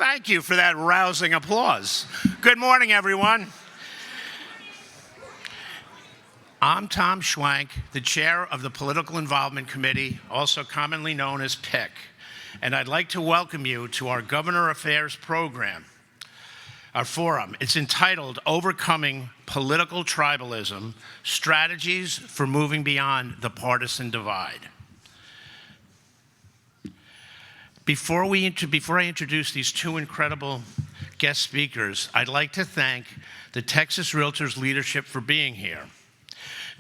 Thank you for that rousing applause. Good morning, everyone. I'm Tom Schwenk, the chair of the Political Involvement Committee, also commonly known as PIC, and I'd like to welcome you to our Governor Affairs program, our forum. It's entitled Overcoming Political Tribalism, Strategies for Moving Beyond the Partisan Divide. Before I introduce these two incredible guest speakers, I'd like to thank the Texas Realtors leadership for being here.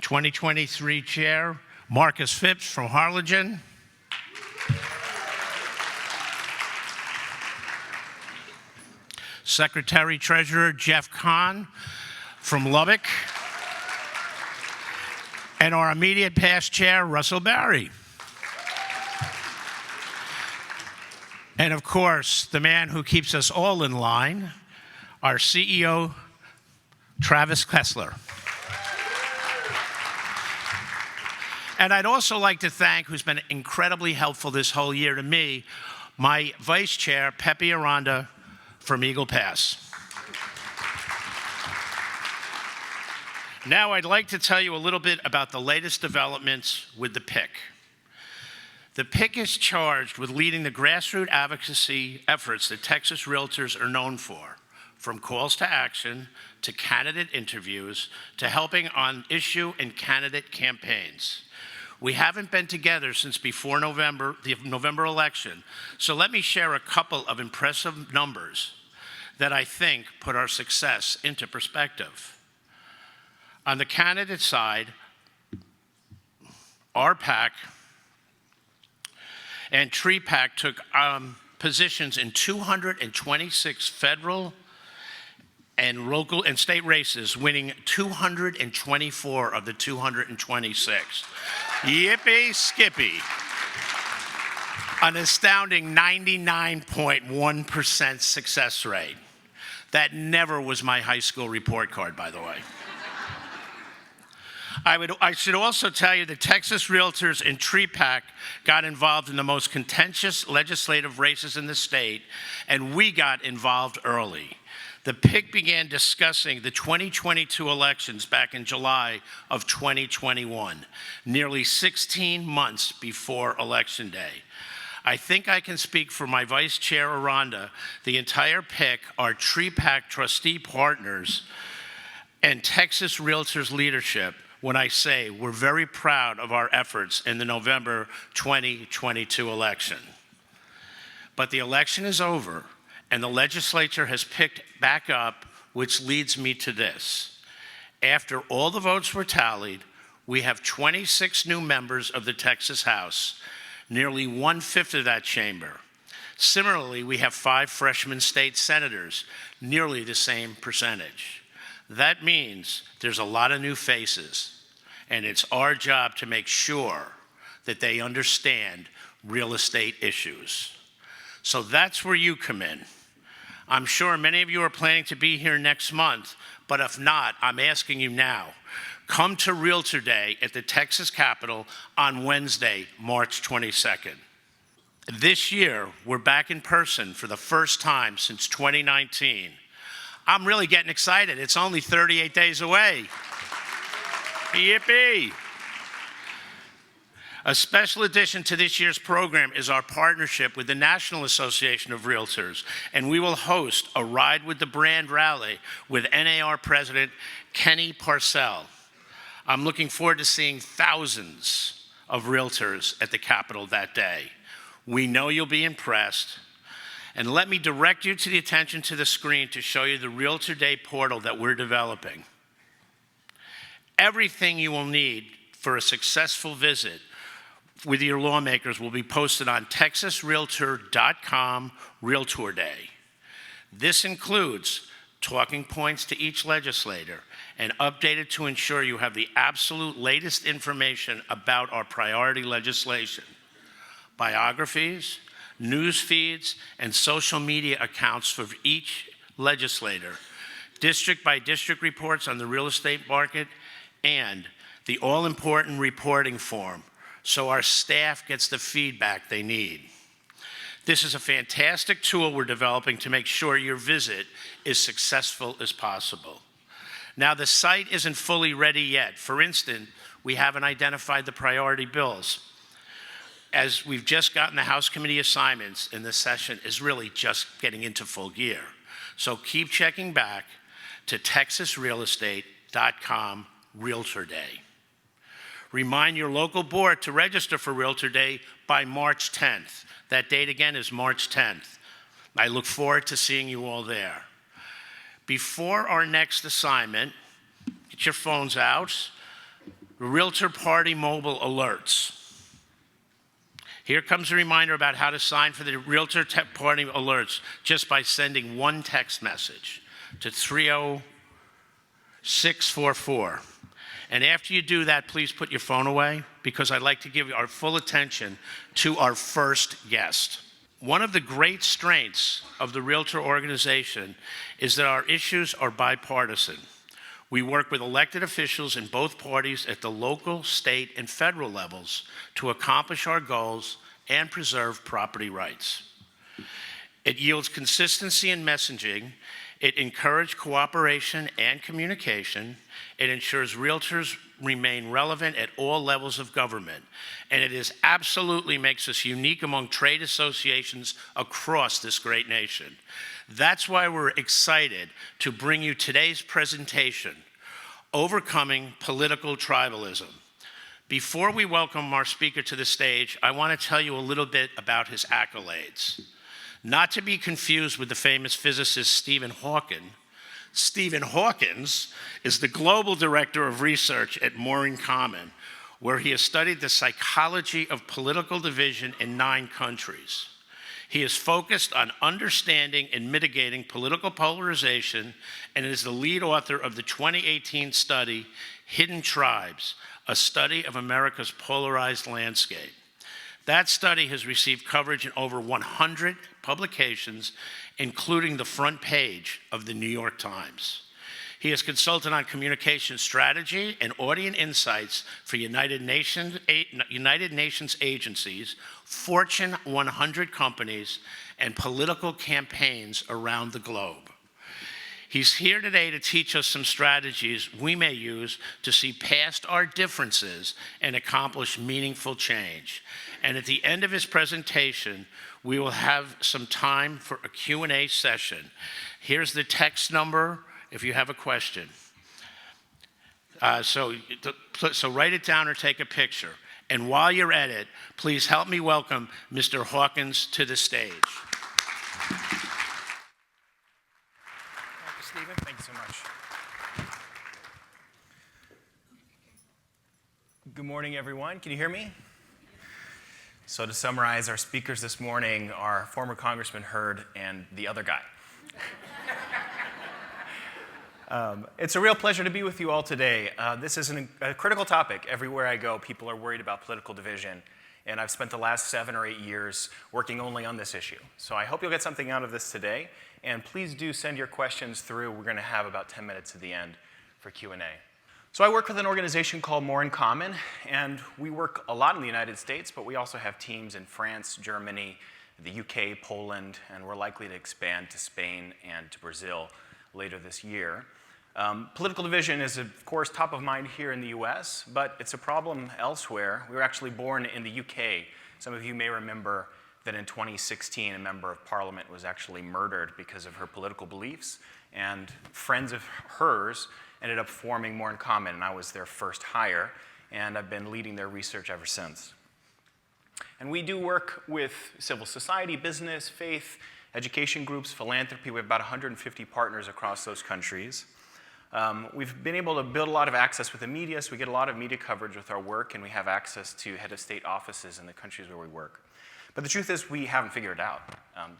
2023 Chair Marcus Phipps from Harlingen, Secretary Treasurer Jeff Kahn from Lubbock, and our immediate past chair Russell Barry. And of course, the man who keeps us all in line, our CEO, Travis Kessler. And I'd also like to thank, who's been incredibly helpful this whole year to me, my vice chair, Pepe Aranda from Eagle Pass. Now I'd like to tell you a little bit about the latest developments with the PIC. The PIC is charged with leading the grassroots advocacy efforts that Texas Realtors are known for, from calls to action, to candidate interviews, to helping on issue and candidate campaigns. We haven't been together since before the November election, so let me share a couple of impressive numbers that I think put our success into perspective. On the candidate side, our PAC and TREPAC took positions in 226 federal and local and state races, winning 224 of the 226. Yippee skippy. An astounding 99.1% success rate. That never was my high school report card, by the way. I should also tell you that Texas Realtors and TREPAC got involved in the most contentious legislative races in the state, and we got involved early. The PIC began discussing the 2022 elections back in July of 2021, nearly 16 months before Election Day. I think I can speak for my Vice Chair Aranda, the entire PIC, our TREPAC trustee partners, and Texas Realtors leadership when I say we're very proud of our efforts in the November 2022 election. But the election is over, and the legislature has picked back up, which leads me to this. After all the votes were tallied, we have 26 new members of the Texas House, nearly 1/5 of that chamber. Similarly, we have 5 freshman state senators, nearly the same percentage. That means there's a lot of new faces, and it's our job to make sure that they understand real estate issues. So that's where you come in. I'm sure many of you are planning to be here next month, but if not, I'm asking you now. Come to Realtor Day at the Texas Capitol on Wednesday, March 22nd. This year, we're back in person for the first time since 2019. I'm really getting excited. It's only 38 days away. Yippee! A special addition to this year's program is our partnership with the National Association of Realtors, and we will host a Ride with the Brand rally with NAR President Kenny Parcell. I'm looking forward to seeing thousands of realtors at the Capitol that day. We know you'll be impressed. And let me direct you to the attention to the screen to show you the Realtor Day portal that we're developing. Everything you will need for a successful visit with your lawmakers will be posted on texasrealtor.com Realtor Day. This includes talking points to each legislator and updated to ensure you have the absolute latest information about our priority legislation, biographies, news feeds, and social media accounts for each legislator, district by district reports on the real estate market, and the all-important reporting form so our staff gets the feedback they need. This is a fantastic tool we're developing to make sure your visit is successful as possible. Now, the site isn't fully ready yet. For instance, we haven't identified the priority bills, as we've just gotten the House Committee assignments, and this session is really just getting into full gear. So keep checking back to texasrealestate.com Realtor Day. Remind your local board to register for Realtor Day by March 10th. That date again is March 10th. I look forward to seeing you all there. Before our next assignment, get your phones out. Realtor Party Mobile Alerts. Here comes a reminder about how to sign for the Realtor Party Alerts just by sending one text message to 30644. And after you do that, please put your phone away, because I'd like to give our full attention to our first guest. One of the great strengths of the Realtor organization is that our issues are bipartisan. We work with elected officials in both parties at the local, state, and federal levels to accomplish our goals and preserve property rights. It yields consistency in messaging. It encourages cooperation and communication. It ensures realtors remain relevant at all levels of government. And it is absolutely makes us unique among trade associations across this great nation. That's why we're excited to bring you today's presentation, Overcoming Political Tribalism. Before we welcome our speaker to the stage, I want to tell you a little bit about his accolades. Not to be confused with the famous physicist Stephen Hawking. Stephen Hawkins is the global director of research at Moore & Common, where he has studied the psychology of political division in 9 countries. He is focused on understanding and mitigating political polarization and is the lead author of the 2018 study, Hidden Tribes, a study of America's polarized landscape. That study has received coverage in over 100 publications, including the front page of the New York Times. He has consulted on communication strategy and audience insights for United Nations agencies, Fortune 100 companies, and political campaigns around the globe. He's here today to teach us some strategies we may use to see past our differences and accomplish meaningful change. And at the end of his presentation, we will have some time for a Q&A session. Here's the text number if you have a question. So write it down or take a picture. And while you're at it, please help me welcome Mr. Hawkins to the stage. Stephen. Thank you so much. Good morning, everyone. Can you hear me? So to summarize, our speakers this morning are former Congressman Hurd and the other guy. It's a real pleasure to be with you all today. This is a critical topic. Everywhere I go, people are worried about political division, and I've spent the last 7 or 8 years working only on this issue. So I hope you'll get something out of this today. And please do send your questions through. We're going to have about 10 minutes at the end for Q&A. So I work with an organization called Moore & Common, and we work a lot in the United States, but we also have teams in France, Germany, the UK, Poland, and we're likely to expand to Spain and to Brazil later this year. Political division is, of course, top of mind here in the US, but it's a problem elsewhere. We were actually born in the UK. Some of you may remember that in 2016, a member of parliament was actually murdered because of her political beliefs, and friends of hers ended up forming Moore & Common, and I was their first hire, and I've been leading their research ever since. And we do work with civil society, business, faith, education groups, philanthropy. We have about 150 partners across those countries. We've been able to build a lot of access with the media, so we get a lot of media coverage with our work, and we have access to head of state offices in the countries where we work. But the truth is, we haven't figured it out.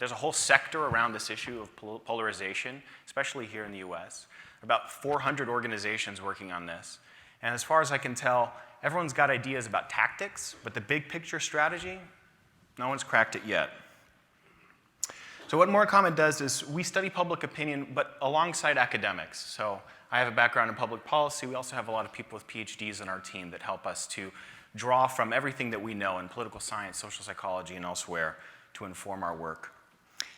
There's a whole sector around this issue of polarization, especially here in the US. About 400 organizations working on this. And as far as I can tell, everyone's got ideas about tactics, but the big picture strategy, no one's cracked it yet. So what Moore & Common does is we study public opinion, but alongside academics. So I have a background in public policy. We also have a lot of people with PhDs on our team that help us to draw from everything that we know in political science, social psychology, and elsewhere to inform our work.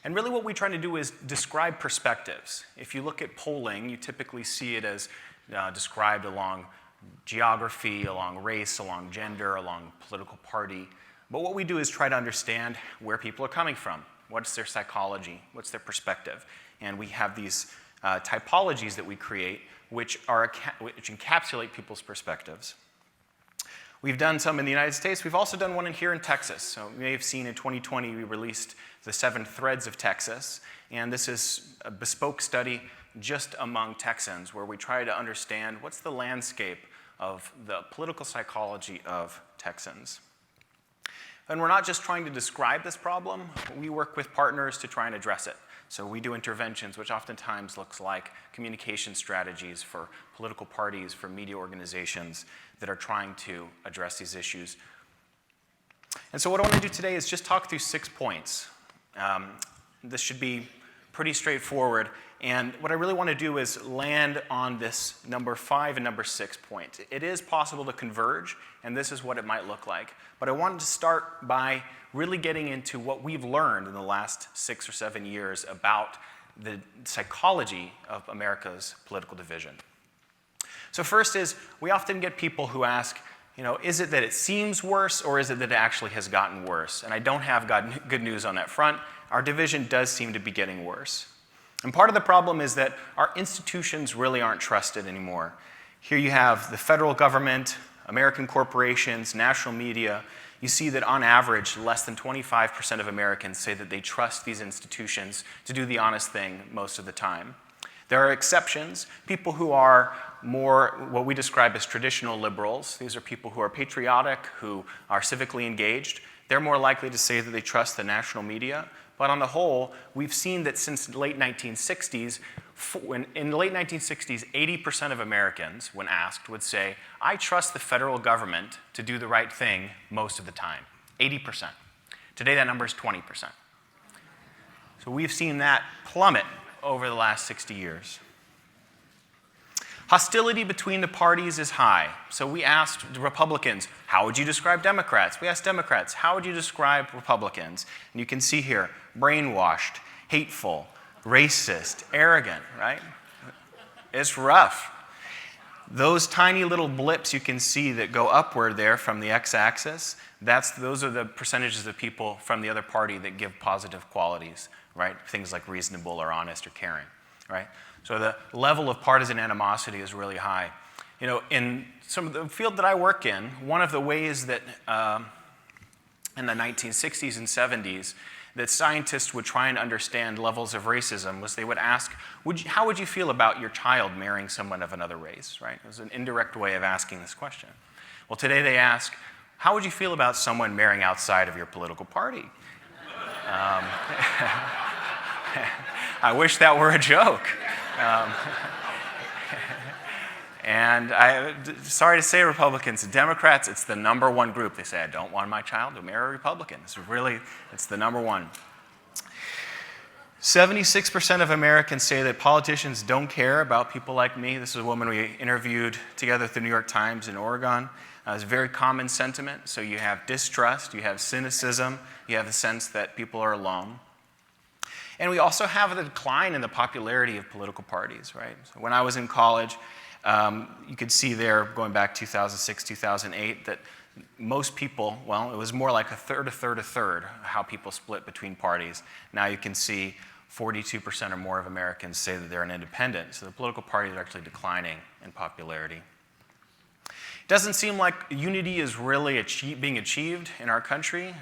And really what we try to do is describe perspectives. If you look at polling, you typically see it as described along geography, along race, along gender, along political party. But what we do is try to understand where people are coming from. What's their psychology? What's their perspective? And we have these typologies that we create which encapsulate people's perspectives. We've done some in the United States. We've also done one here in Texas. So you may have seen in 2020 we released the 7 Threads of Texas. And this is a bespoke study just among Texans where we try to understand what's the landscape of the political psychology of Texans. And we're not just trying to describe this problem, we work with partners to try and address it. So we do interventions, which oftentimes looks like communication strategies for political parties, for media organizations that are trying to address these issues. And so what I want to do today is just talk through 6 points. This should be pretty straightforward. And what I really want to do is land on this number 5 and number 6 point. It is possible to converge, and this is what it might look like. But I wanted to start by really getting into what we've learned in the last 6 or 7 years about the psychology of America's political division. So first is, we often get people who ask, is it that it seems worse, or is it that it actually has gotten worse? And I don't have good news on that front. Our division does seem to be getting worse. And part of the problem is that our institutions really aren't trusted anymore. Here you have the federal government, American corporations, national media. You see that on average, less than 25% of Americans say that they trust these institutions to do the honest thing most of the time. There are exceptions, people who are more what we describe as traditional liberals. These are people who are patriotic, who are civically engaged. They're more likely to say that they trust the national media. But on the whole, we've seen that since the late 1960s, in the late 1960s, 80% of Americans, when asked, would say, I trust the federal government to do the right thing most of the time. 80%. Today, that number is 20%. So we've seen that plummet over the last 60 years. Hostility between the parties is high. So we asked Republicans, how would you describe Democrats? We asked Democrats, how would you describe Republicans? And you can see here, brainwashed, hateful, racist, arrogant, right? It's rough. Those tiny little blips you can see that go upward there from the x-axis, those are the percentages of people from the other party that give positive qualities, right? Things like reasonable or honest or caring, right? So the level of partisan animosity is really high. In some of the field that I work in, one of the ways that in the 1960s and 70s that scientists would try and understand levels of racism was they would ask, how would you feel about your child marrying someone of another race, right? It was an indirect way of asking this question. Well, today they ask, how would you feel about someone marrying outside of your political party? I wish that were a joke. And sorry to say, Republicans and Democrats, it's the #1 group. They say, I don't want my child to marry a Republican. It's the #1. 76% of Americans say that politicians don't care about people like me. This is a woman we interviewed together at the New York Times in Oregon. It's a very common sentiment. So you have distrust, you have cynicism, you have the sense that people are alone. And we also have a decline in the popularity of political parties, right? So when I was in college, you could see there, going back 2006, 2008, that most people, well, it was more like a third, how people split between parties. Now you can see 42% or more of Americans say that they're an independent. So the political parties are actually declining in popularity. It doesn't seem like unity is really being achieved in our country.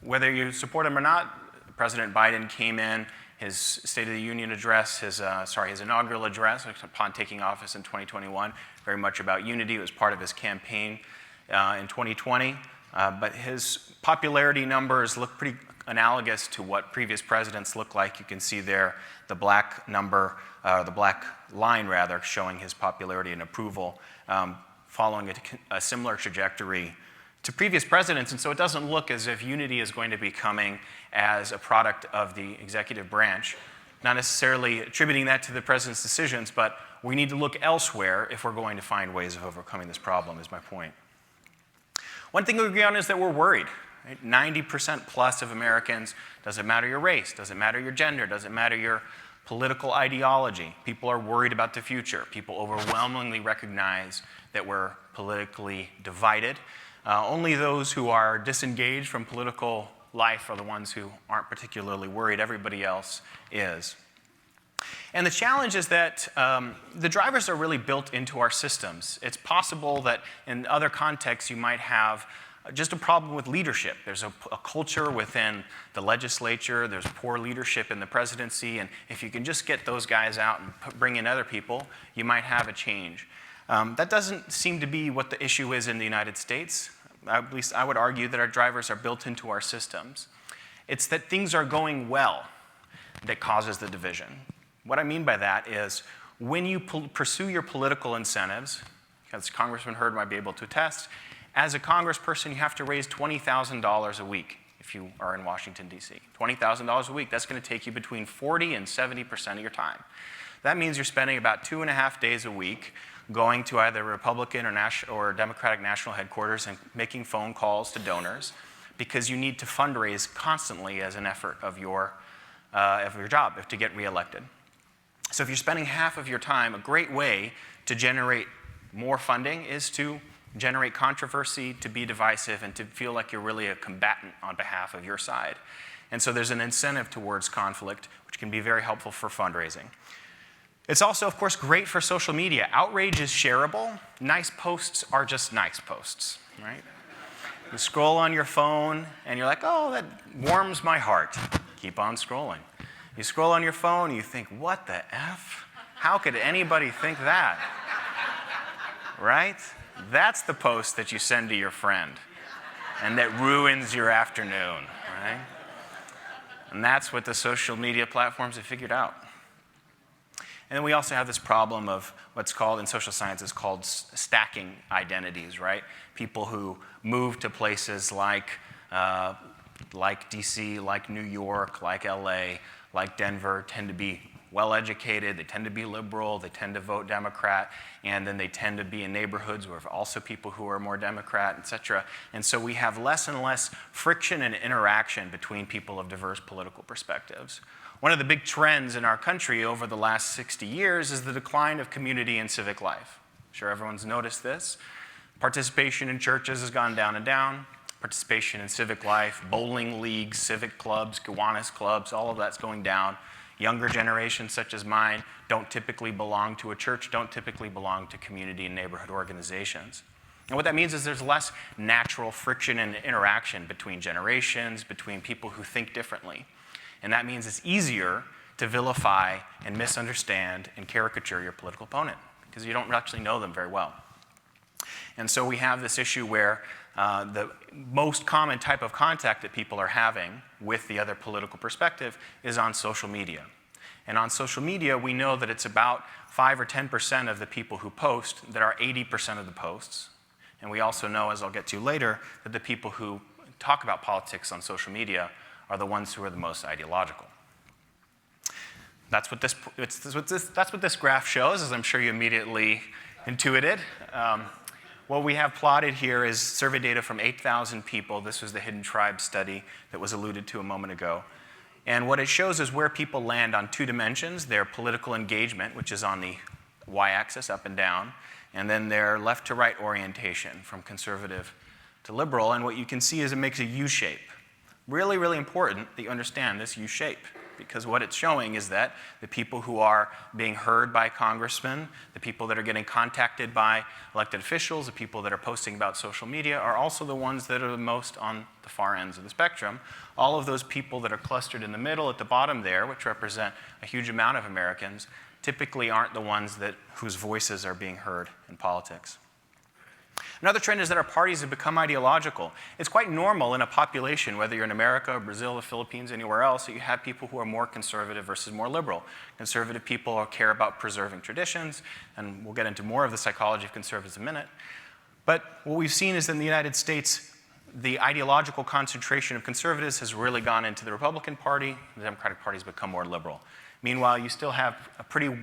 Whether you support him or not, President Biden came in, his State of the Union address, his inaugural address upon taking office in 2021, very much about unity. It was part of his campaign in 2020. But his popularity numbers look pretty analogous to what previous presidents look like. You can see there the black number, the black line rather, showing his popularity and approval, following a similar trajectory to previous presidents. And so it doesn't look as if unity is going to be coming as a product of the executive branch. Not necessarily attributing that to the president's decisions, but we need to look elsewhere if we're going to find ways of overcoming this problem, is my point. One thing we agree on is that we're worried. Right? 90% plus of Americans, doesn't matter your race, doesn't matter your gender, doesn't matter your political ideology. People are worried about the future. People overwhelmingly recognize that we're politically divided. Only those who are disengaged from political life are the ones who aren't particularly worried. Everybody else is. And the challenge is that the drivers are really built into our systems. It's possible that in other contexts you might have just a problem with leadership. There's a culture within the legislature, there's poor leadership in the presidency, and if you can just get those guys out and bring in other people, you might have a change. That doesn't seem to be what the issue is in the United States. At least I would argue that our drivers are built into our systems. It's that things are going well that causes the division. What I mean by that is when you pursue your political incentives, as Congressman Hurd might be able to attest, as a congressperson, you have to raise $20,000 a week if you are in Washington, D.C. $20,000 a week, that's going to take you between 40 and 70% of your time. That means you're spending about 2.5 days a week going to either Republican or Democratic national headquarters and making phone calls to donors because you need to fundraise constantly as an effort of your job to get reelected. So if you're spending half of your time, a great way to generate more funding is to generate controversy, to be divisive, and to feel like you're really a combatant on behalf of your side. And so there's an incentive towards conflict, which can be very helpful for fundraising. It's also, of course, great for social media. Outrage is shareable. Nice posts are just nice posts, right? You scroll on your phone, and you're like, oh, that warms my heart. Keep on scrolling. You scroll on your phone, you think, what the F? How could anybody think that? Right? That's the post that you send to your friend and that ruins your afternoon, right? And that's what the social media platforms have figured out. And then we also have this problem of what's called, in social sciences, called stacking identities, right? People who move to places like DC, like New York, like LA, like Denver, tend to be well-educated, they tend to be liberal, they tend to vote Democrat, and then they tend to be in neighborhoods where also people who are more Democrat, et cetera. And so we have less and less friction and interaction between people of diverse political perspectives. One of the big trends in our country over the last 60 years is the decline of community and civic life. I'm sure everyone's noticed this. Participation in churches has gone down and down. Participation in civic life, bowling leagues, civic clubs, Kiwanis clubs, all of that's going down. Younger generations, such as mine, don't typically belong to a church, don't typically belong to community and neighborhood organizations. And what that means is there's less natural friction and interaction between generations, between people who think differently. And that means it's easier to vilify and misunderstand and caricature your political opponent because you don't actually know them very well. And so we have this issue where the most common type of contact that people are having with the other political perspective is on social media. And on social media, we know that it's about 5 or 10% of the people who post that are 80% of the posts. And we also know, as I'll get to later, that the people who talk about politics on social media are the ones who are the most ideological. That's what this graph shows, as I'm sure you immediately intuited. What we have plotted here is survey data from 8,000 people. This was the Hidden Tribe study that was alluded to a moment ago. And what it shows is where people land on 2 dimensions, their political engagement, which is on the y-axis, up and down, and then their left to right orientation, from conservative to liberal. And what you can see is it makes a U-shape. Really, really important that you understand this U-shape, because what it's showing is that the people who are being heard by congressmen, the people that are getting contacted by elected officials, the people that are posting about social media are also the ones that are the most on the far ends of the spectrum. All of those people that are clustered in the middle at the bottom there, which represent a huge amount of Americans, typically aren't the ones whose voices are being heard in politics. Another trend is that our parties have become ideological. It's quite normal in a population, whether you're in America, or Brazil, the Philippines, anywhere else, that you have people who are more conservative versus more liberal. Conservative people care about preserving traditions, and we'll get into more of the psychology of conservatives in a minute. But what we've seen is that in the United States, the ideological concentration of conservatives has really gone into the Republican Party. The Democratic Party has become more liberal. Meanwhile, you still have a pretty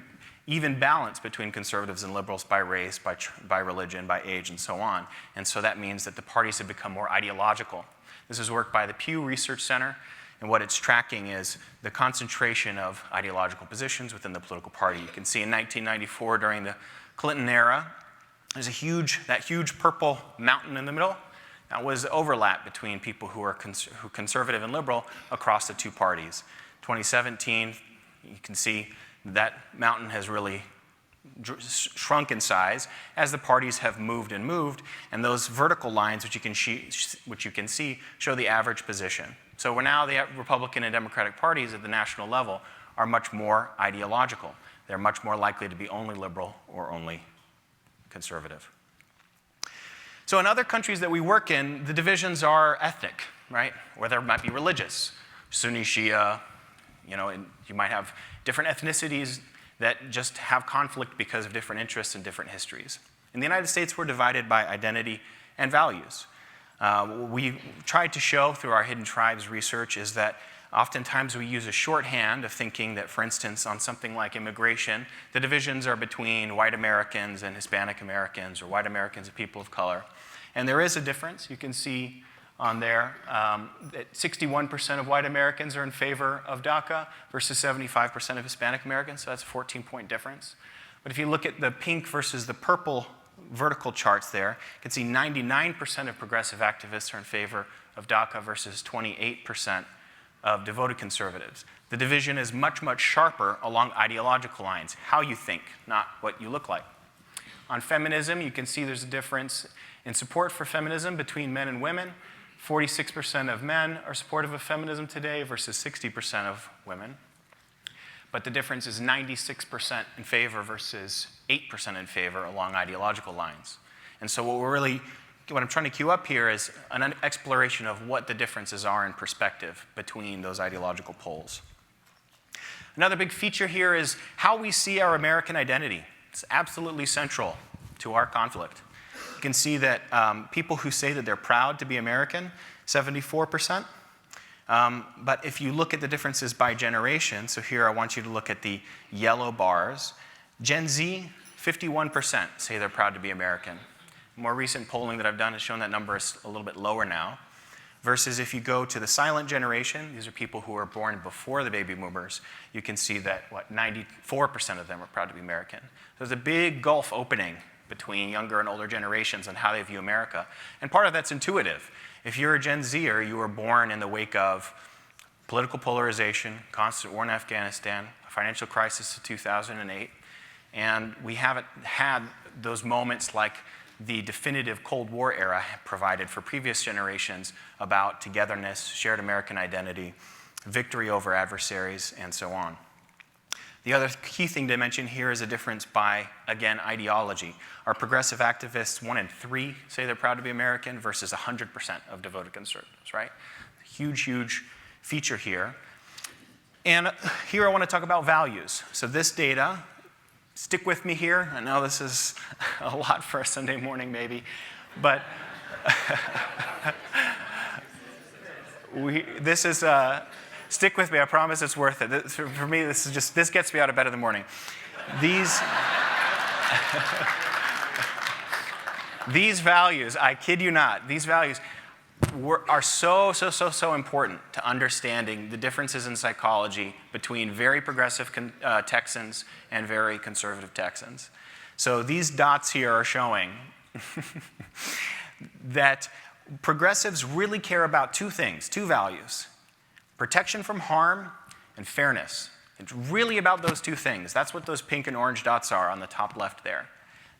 even balance between conservatives and liberals by race, by religion, by age, and so on. And so that means that the parties have become more ideological. This is work by the Pew Research Center, and what it's tracking is the concentration of ideological positions within the political party. You can see in 1994, during the Clinton era, there's that huge purple mountain in the middle. That was overlap between people who are conservative and liberal across the two parties. 2017, you can see that mountain has really shrunk in size as the parties have moved, and those vertical lines, which you can see, show the average position. So we're now the Republican and Democratic parties at the national level are much more ideological. They're much more likely to be only liberal or only conservative. So in other countries that we work in, the divisions are ethnic, right? Or there might be religious, Sunni, Shia, and you might have different ethnicities that just have conflict because of different interests and different histories. In the United States, we're divided by identity and values. What we tried to show through our Hidden Tribes research is that oftentimes we use a shorthand of thinking that, for instance, on something like immigration, the divisions are between white Americans and Hispanic Americans, or white Americans and people of color. And there is a difference. You can see on there that 61% of white Americans are in favor of DACA versus 75% of Hispanic Americans, so that's a 14-point difference. But if you look at the pink versus the purple vertical charts there, you can see 99% of progressive activists are in favor of DACA versus 28% of devoted conservatives. The division is much, much sharper along ideological lines, how you think, not what you look like. On feminism, you can see there's a difference in support for feminism between men and women. 46% of men are supportive of feminism today versus 60% of women. But the difference is 96% in favor versus 8% in favor along ideological lines. And so what I'm trying to cue up here is an exploration of what the differences are in perspective between those ideological poles. Another big feature here is how we see our American identity. It's absolutely central to our conflict. You can see that people who say that they're proud to be American, 74%. But if you look at the differences by generation, so here I want you to look at the yellow bars. Gen Z, 51% say they're proud to be American. More recent polling that I've done has shown that number is a little bit lower now. Versus if you go to the silent generation, these are people who were born before the baby boomers, you can see that, 94% of them are proud to be American. So there's a big gulf opening between younger and older generations on how they view America. And part of that's intuitive. If you're a Gen Zer, you were born in the wake of political polarization, constant war in Afghanistan, a financial crisis of 2008, and we haven't had those moments like the definitive Cold War era provided for previous generations about togetherness, shared American identity, victory over adversaries, and so on. The other key thing to mention here is a difference by, again, ideology. Our progressive activists, 1 in 3 say they're proud to be American versus 100% of devoted conservatives, right? Huge, huge feature here. And here I want to talk about values. So this data, stick with me here. I know this is a lot for a Sunday morning maybe, but this is... stick with me, I promise it's worth it. For me, this gets me out of bed in the morning. These values, I kid you not, these values are so important to understanding the differences in psychology between very progressive Texans and very conservative Texans. So these dots here are showing that progressives really care about two things, two values: protection from harm and fairness. It's really about those two things. That's what those pink and orange dots are on the top left there.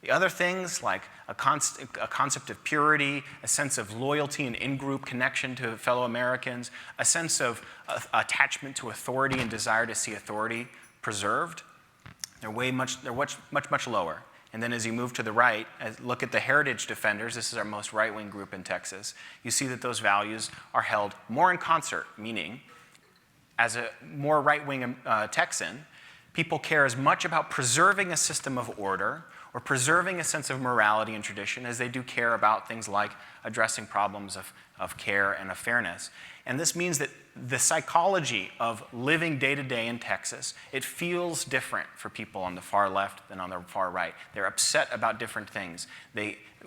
The other things, like a concept of purity, a sense of loyalty and in-group connection to fellow Americans, a sense of attachment to authority and desire to see authority preserved, they're much lower. And then as you move to the right, look at the heritage defenders. This is our most right-wing group in Texas. You see that those values are held more in concert, meaning as a more right-wing Texan, people care as much about preserving a system of order or preserving a sense of morality and tradition, as they do care about things like addressing problems of care and of fairness. And this means that the psychology of living day to day in Texas, it feels different for people on the far left than on the far right. They're upset about different things.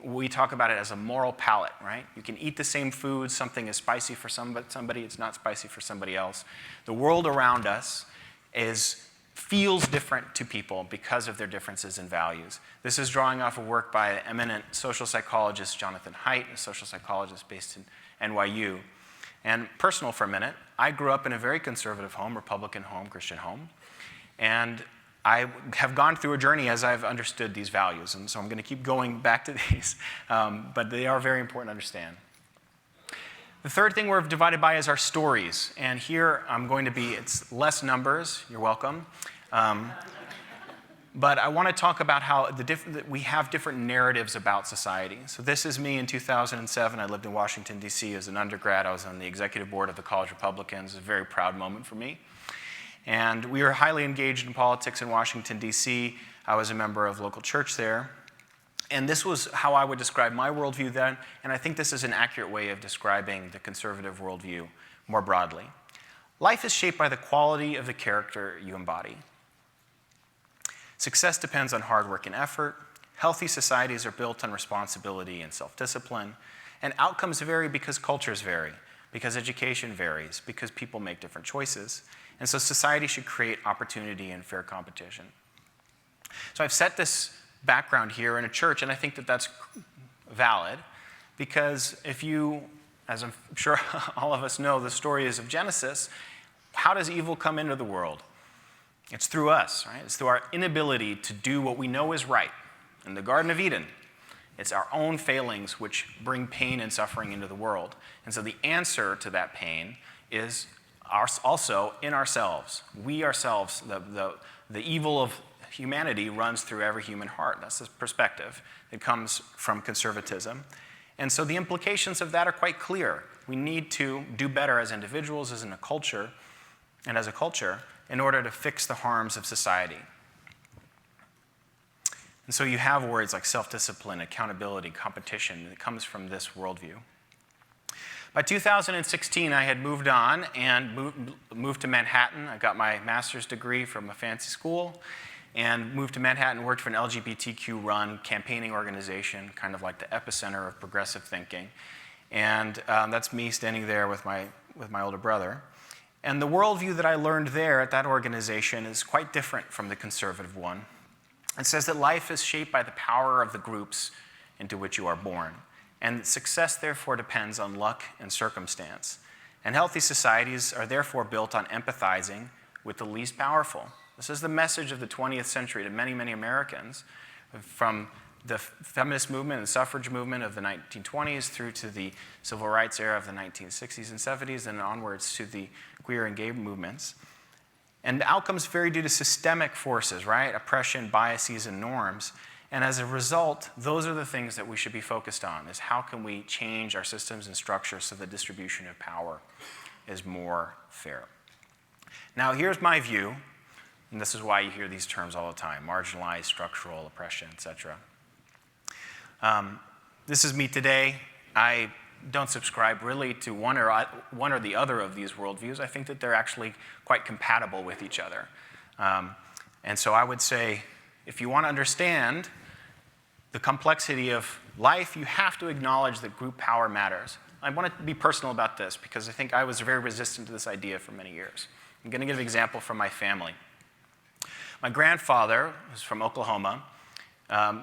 We talk about it as a moral palate, right? You can eat the same food, something is spicy for somebody, it's not spicy for somebody else. The world around us feels different to people because of their differences in values. This is drawing off of work by an eminent social psychologist, Jonathan Haidt, a social psychologist based in NYU. And personal for a minute, I grew up in a very conservative home, Republican home, Christian home, and I have gone through a journey as I've understood these values, and so I'm going to keep going back to these, but they are very important to understand. The third thing we're divided by is our stories, and here it's less numbers, you're welcome, but I want to talk about how that we have different narratives about society. So this is me in 2007. I lived in Washington, D.C. as an undergrad. I was on the executive board of the College Republicans. It was a very proud moment for me. And we were highly engaged in politics in Washington, D.C. I was a member of local church there. And this was how I would describe my worldview then, and I think this is an accurate way of describing the conservative worldview more broadly. Life is shaped by the quality of the character you embody. Success depends on hard work and effort. Healthy societies are built on responsibility and self-discipline. And outcomes vary because cultures vary, because education varies, because people make different choices. And so society should create opportunity and fair competition. So I've set this background here in a church, and I think that that's valid, because if you, as I'm sure all of us know, the story is of Genesis, how does evil come into the world? It's through us, right? It's through our inability to do what we know is right. In the Garden of Eden, it's our own failings which bring pain and suffering into the world. And so the answer to that pain is also in ourselves. We ourselves, the evil of humanity runs through every human heart. That's the perspective. It comes from conservatism. And so the implications of that are quite clear. We need to do better as individuals, as in a culture, and as a culture, in order to fix the harms of society. And so you have words like self-discipline, accountability, competition that comes from this worldview. By 2016, I had moved on and moved to Manhattan. I got my master's degree from a fancy school and moved to Manhattan and worked for an LGBTQ-run campaigning organization, kind of like the epicenter of progressive thinking. And that's me standing there with my older brother. And the worldview that I learned there at that organization is quite different from the conservative one. It says that life is shaped by the power of the groups into which you are born, and success therefore depends on luck and circumstance. And healthy societies are therefore built on empathizing with the least powerful. This is the message of the 20th century to many, many Americans, from the feminist movement and suffrage movement of the 1920s through to the civil rights era of the 1960s and 70s and onwards to the queer and gay movements. And the outcomes vary due to systemic forces, right? Oppression, biases, and norms. And as a result, those are the things that we should be focused on, is how can we change our systems and structures so the distribution of power is more fair. Now, here's my view, and this is why you hear these terms all the time: marginalized, structural, oppression, etc. This is me today. I don't subscribe really to one or the other of these worldviews. I think that they're actually quite compatible with each other. And so I would say, if you want to understand the complexity of life, you have to acknowledge that group power matters. I want to be personal about this because I think I was very resistant to this idea for many years. I'm going to give an example from my family. My grandfather was from Oklahoma,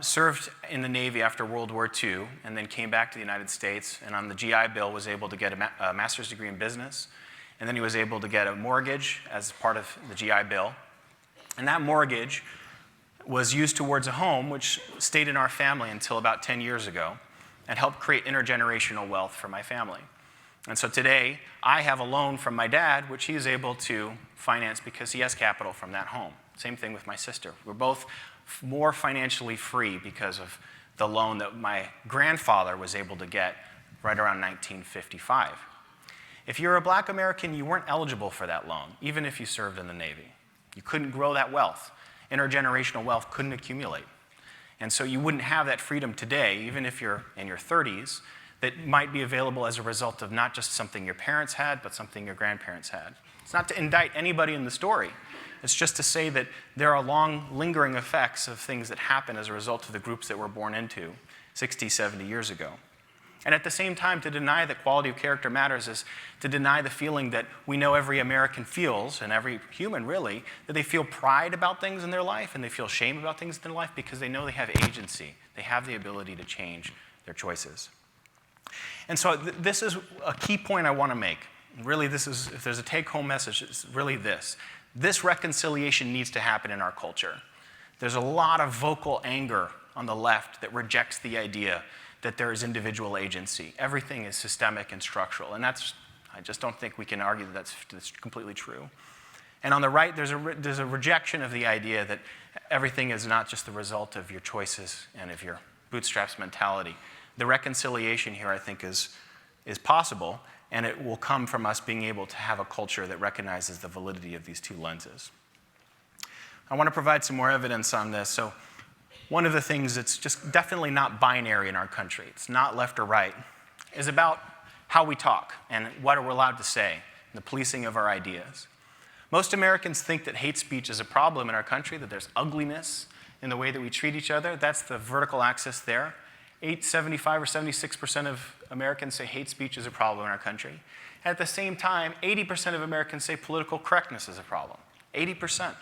served in the Navy after World War II, and then came back to the United States, and on the GI Bill was able to get a master's degree in business, and then he was able to get a mortgage as part of the GI Bill. And that mortgage was used towards a home which stayed in our family until about 10 years ago and helped create intergenerational wealth for my family. And so today, I have a loan from my dad, which he is able to finance because he has capital from that home. Same thing with my sister. We're both more financially free because of the loan that my grandfather was able to get right around 1955. If you're a black American, you weren't eligible for that loan, even if you served in the Navy. You couldn't grow that wealth. Intergenerational wealth couldn't accumulate. And so you wouldn't have that freedom today, even if you're in your 30s, that might be available as a result of not just something your parents had, but something your grandparents had. It's not to indict anybody in the story. It's just to say that there are long, lingering effects of things that happen as a result of the groups that we're born into 60, 70 years ago. And at the same time, to deny that quality of character matters is to deny the feeling that we know every American feels, and every human really, that they feel pride about things in their life and they feel shame about things in their life because they know they have agency. They have the ability to change their choices. And so this is a key point I want to make. Really, this is, if there's a take-home message, it's really this. This reconciliation needs to happen in our culture. There's a lot of vocal anger on the left that rejects the idea that there is individual agency. Everything is systemic and structural, and I just don't think we can argue that that's completely true. And on the right, there's a rejection of the idea that everything is not just the result of your choices and of your bootstraps mentality. The reconciliation here, I think, is possible, and it will come from us being able to have a culture that recognizes the validity of these two lenses. I want to provide some more evidence on this. So one of the things that's just definitely not binary in our country, it's not left or right, is about how we talk and what we're allowed to say, and the policing of our ideas. Most Americans think that hate speech is a problem in our country, that there's ugliness in the way that we treat each other. That's the vertical axis there. 75 or 76% of Americans say hate speech is a problem in our country. At the same time, 80% of Americans say political correctness is a problem. 80%.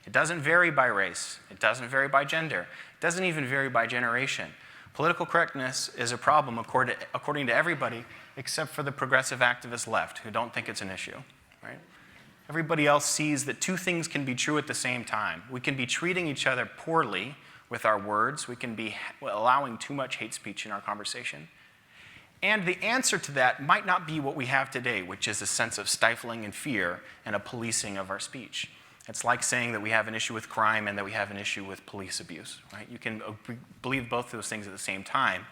It doesn't vary by race. It doesn't vary by gender. It doesn't even vary by generation. Political correctness is a problem according to everybody except for the progressive activist left who don't think it's an issue, right? Everybody else sees that two things can be true at the same time. We can be treating each other poorly with our words. We can be allowing too much hate speech in our conversation. And the answer to that might not be what we have today, which is a sense of stifling and fear and a policing of our speech. It's like saying that we have an issue with crime and that we have an issue with police abuse, right? You can believe both those things at the same time.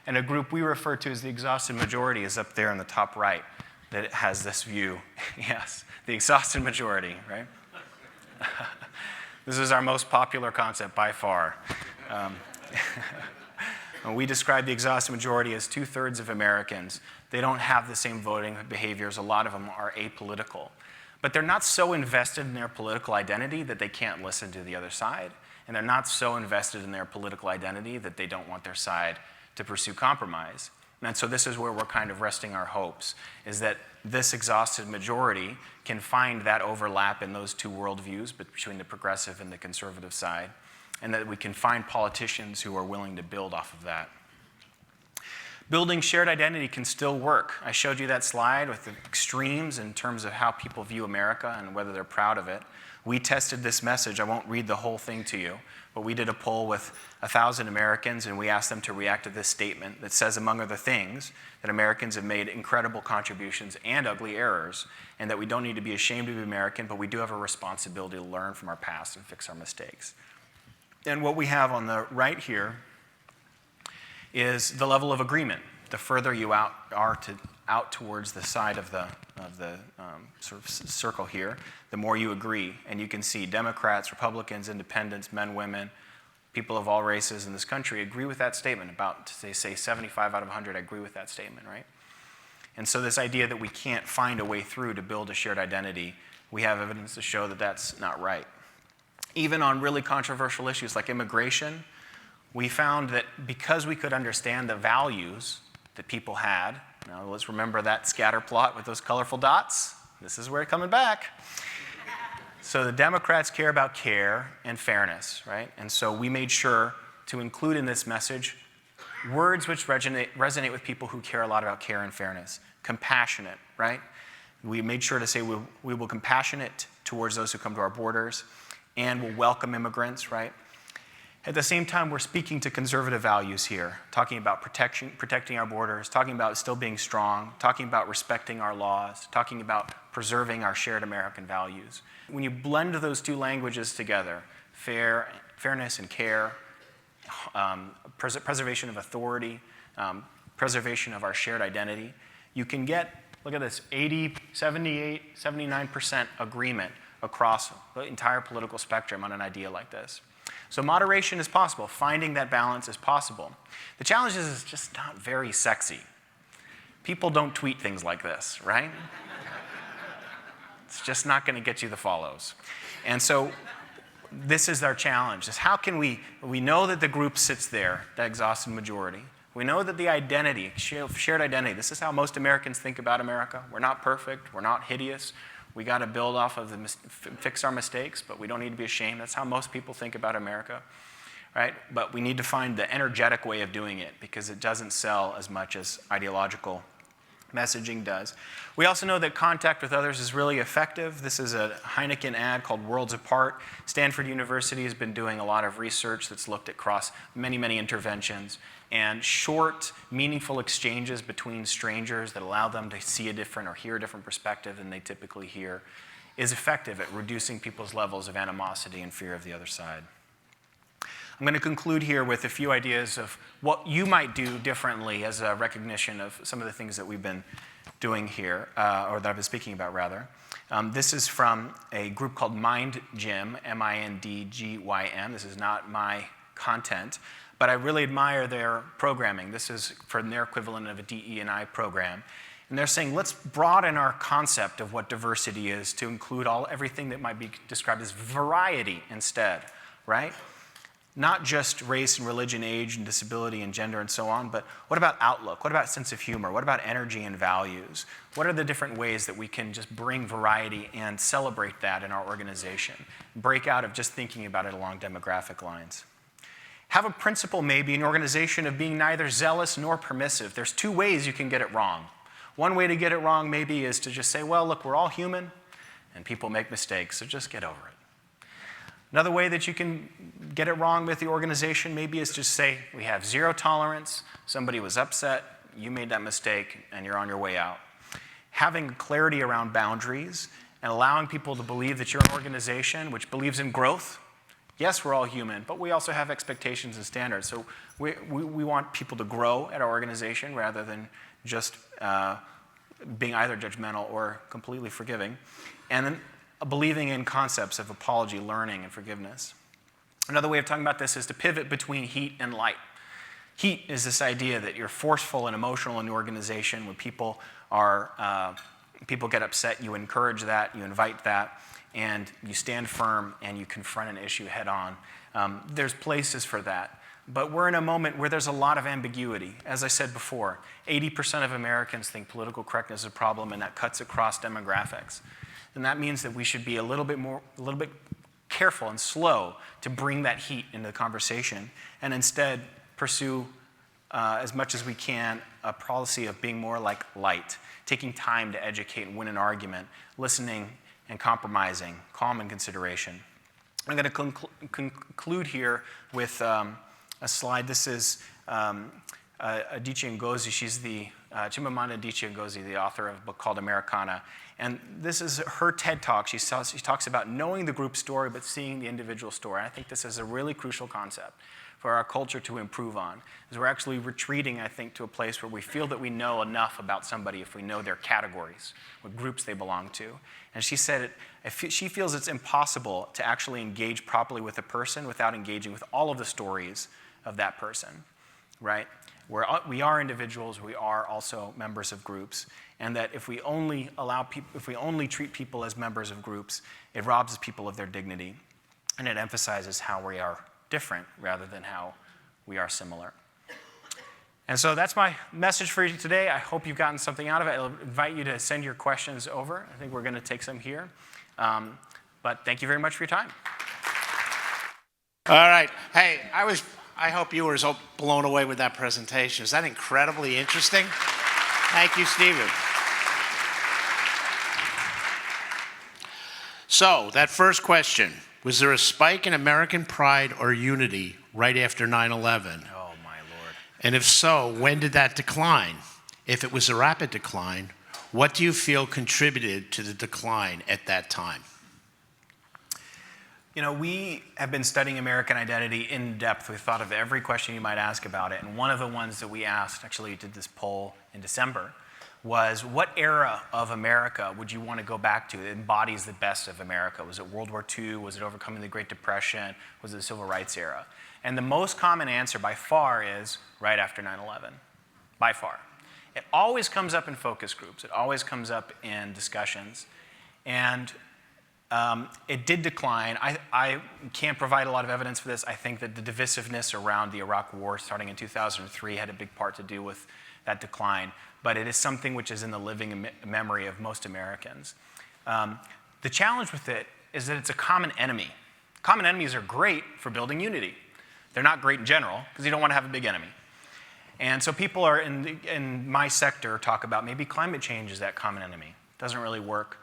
And a group we refer to as the exhausted majority is up there in the top right that has this view. Yes, the exhausted majority, right? This is our most popular concept by far. We describe the exhausted majority as 2/3 of Americans. They don't have the same voting behaviors. A lot of them are apolitical. But they're not so invested in their political identity that they can't listen to the other side. And they're not so invested in their political identity that they don't want their side to pursue compromise. And so this is where we're kind of resting our hopes, is that this exhausted majority can find that overlap in those two worldviews between the progressive and the conservative side, and that we can find politicians who are willing to build off of that. Building shared identity can still work. I showed you that slide with the extremes in terms of how people view America and whether they're proud of it. We tested this message. I won't read the whole thing to you, but we did a poll with 1,000 Americans, and we asked them to react to this statement that says, among other things, that Americans have made incredible contributions and ugly errors, and that we don't need to be ashamed to be American, but we do have a responsibility to learn from our past and fix our mistakes. And what we have on the right here is the level of agreement. The further you out towards the side of the sort of circle here, the more you agree. And you can see Democrats, Republicans, independents, men, women, people of all races in this country agree with that statement. About, they say 75 out of 100 agree with that statement, right? And so this idea that we can't find a way through to build a shared identity, we have evidence to show that that's not right. Even on really controversial issues like immigration, we found that because we could understand the values that people had, now let's remember that scatter plot with those colorful dots. This is where it's coming back. So the Democrats care about care and fairness, right? And so we made sure to include in this message words which resonate with people who care a lot about care and fairness. Compassionate, right? We made sure to say we will compassionate towards those who come to our borders, and will welcome immigrants, right? At the same time, we're speaking to conservative values here, talking about protecting our borders, talking about still being strong, talking about respecting our laws, talking about preserving our shared American values. When you blend those two languages together, fairness and care, preservation of authority, preservation of our shared identity, you can get, look at this, 80, 78, 79% agreement across the entire political spectrum on an idea like this. So moderation is possible. Finding that balance is possible. The challenge is it's just not very sexy. People don't tweet things like this, right? It's just not going to get you the follows. And so this is our challenge, is how can we know that the group sits there, that exhausted majority. We know that the identity, shared identity, this is how most Americans think about America. We're not perfect, we're not hideous. We got to build off of fix our mistakes, but we don't need to be ashamed. That's how most people think about America, right? But we need to find the energetic way of doing it because it doesn't sell as much as ideological messaging does. We also know that contact with others is really effective. This is a Heineken ad called Worlds Apart. Stanford University has been doing a lot of research that's looked across many, many interventions. And short, meaningful exchanges between strangers that allow them to see a different or hear a different perspective than they typically hear is effective at reducing people's levels of animosity and fear of the other side. I'm going to conclude here with a few ideas of what you might do differently as a recognition of some of the things that we've been doing here, or that I've been speaking about, rather. This is from a group called MindGym, M-I-N-D-G-Y-M. This is not my content, but I really admire their programming. This is from their equivalent of a DE&I program. And they're saying, let's broaden our concept of what diversity is to include everything that might be described as variety instead, right? Not just race and religion, age and disability and gender and so on, but what about outlook? What about sense of humor? What about energy and values? What are the different ways that we can just bring variety and celebrate that in our organization? Break out of just thinking about it along demographic lines. Have a principle maybe in an organization of being neither zealous nor permissive. There's two ways you can get it wrong. One way to get it wrong maybe is to just say, well, look, we're all human and people make mistakes, so just get over it. Another way that you can get it wrong with the organization maybe is just say, we have zero tolerance, somebody was upset, you made that mistake, and you're on your way out. Having clarity around boundaries and allowing people to believe that you're an organization which believes in growth. Yes, we're all human, but we also have expectations and standards. So we want people to grow at our organization rather than just being either judgmental or completely forgiving. And then believing in concepts of apology, learning, and forgiveness. Another way of talking about this is to pivot between heat and light. Heat is this idea that you're forceful and emotional in the organization. When people get upset, you encourage that, you invite that, and you stand firm and you confront an issue head on. There's places for that. But we're in a moment where there's a lot of ambiguity. As I said before, 80% of Americans think political correctness is a problem, and that cuts across demographics. And that means that we should be a little bit careful and slow to bring that heat into the conversation and instead pursue as much as we can a policy of being more like light, taking time to educate and win an argument, listening and compromising, calm and consideration. I'm going to conclude here with a slide. This is Adichie Ngozi. She's Chimamanda Adichie Ngozi, the author of a book called Americana. And this is her TED Talk. She talks about knowing the group story but seeing the individual story. And I think this is a really crucial concept for our culture to improve on. Is we're actually retreating, I think, to a place where we feel that we know enough about somebody if we know their categories, what groups they belong to. And she said she feels it's impossible to actually engage properly with a person without engaging with all of the stories of that person, right? We are individuals, we are also members of groups, and that if we only treat people as members of groups, it robs people of their dignity, and it emphasizes how we are different rather than how we are similar. And so that's my message for you today. I hope you've gotten something out of it. I'll invite you to send your questions over. I think we're going to take some here. But thank you very much for your time. All right. Hey, I hope you were as blown away with that presentation. Is that incredibly interesting? Thank you, Stephen. So, that first question, was there a spike in American pride or unity right after 9/11? Oh, my Lord. And if so, when did that decline? If it was a rapid decline, what do you feel contributed to the decline at that time? You know, we have been studying American identity in depth. We've thought of every question you might ask about it. And one of the ones that we asked, actually did this poll in December, was what era of America would you want to go back to that embodies the best of America? Was it World War II? Was it overcoming the Great Depression? Was it the Civil Rights era? And the most common answer by far is right after 9/11, by far. It always comes up in focus groups. It always comes up in discussions. And it did decline. I can't provide a lot of evidence for this. I think that the divisiveness around the Iraq War starting in 2003 had a big part to do with that decline. But it is something which is in the living memory of most Americans. The challenge with it is that it's a common enemy. Common enemies are great for building unity. They're not great in general, because you don't want to have a big enemy. And so people are in my sector talk about maybe climate change is that common enemy. Doesn't really work.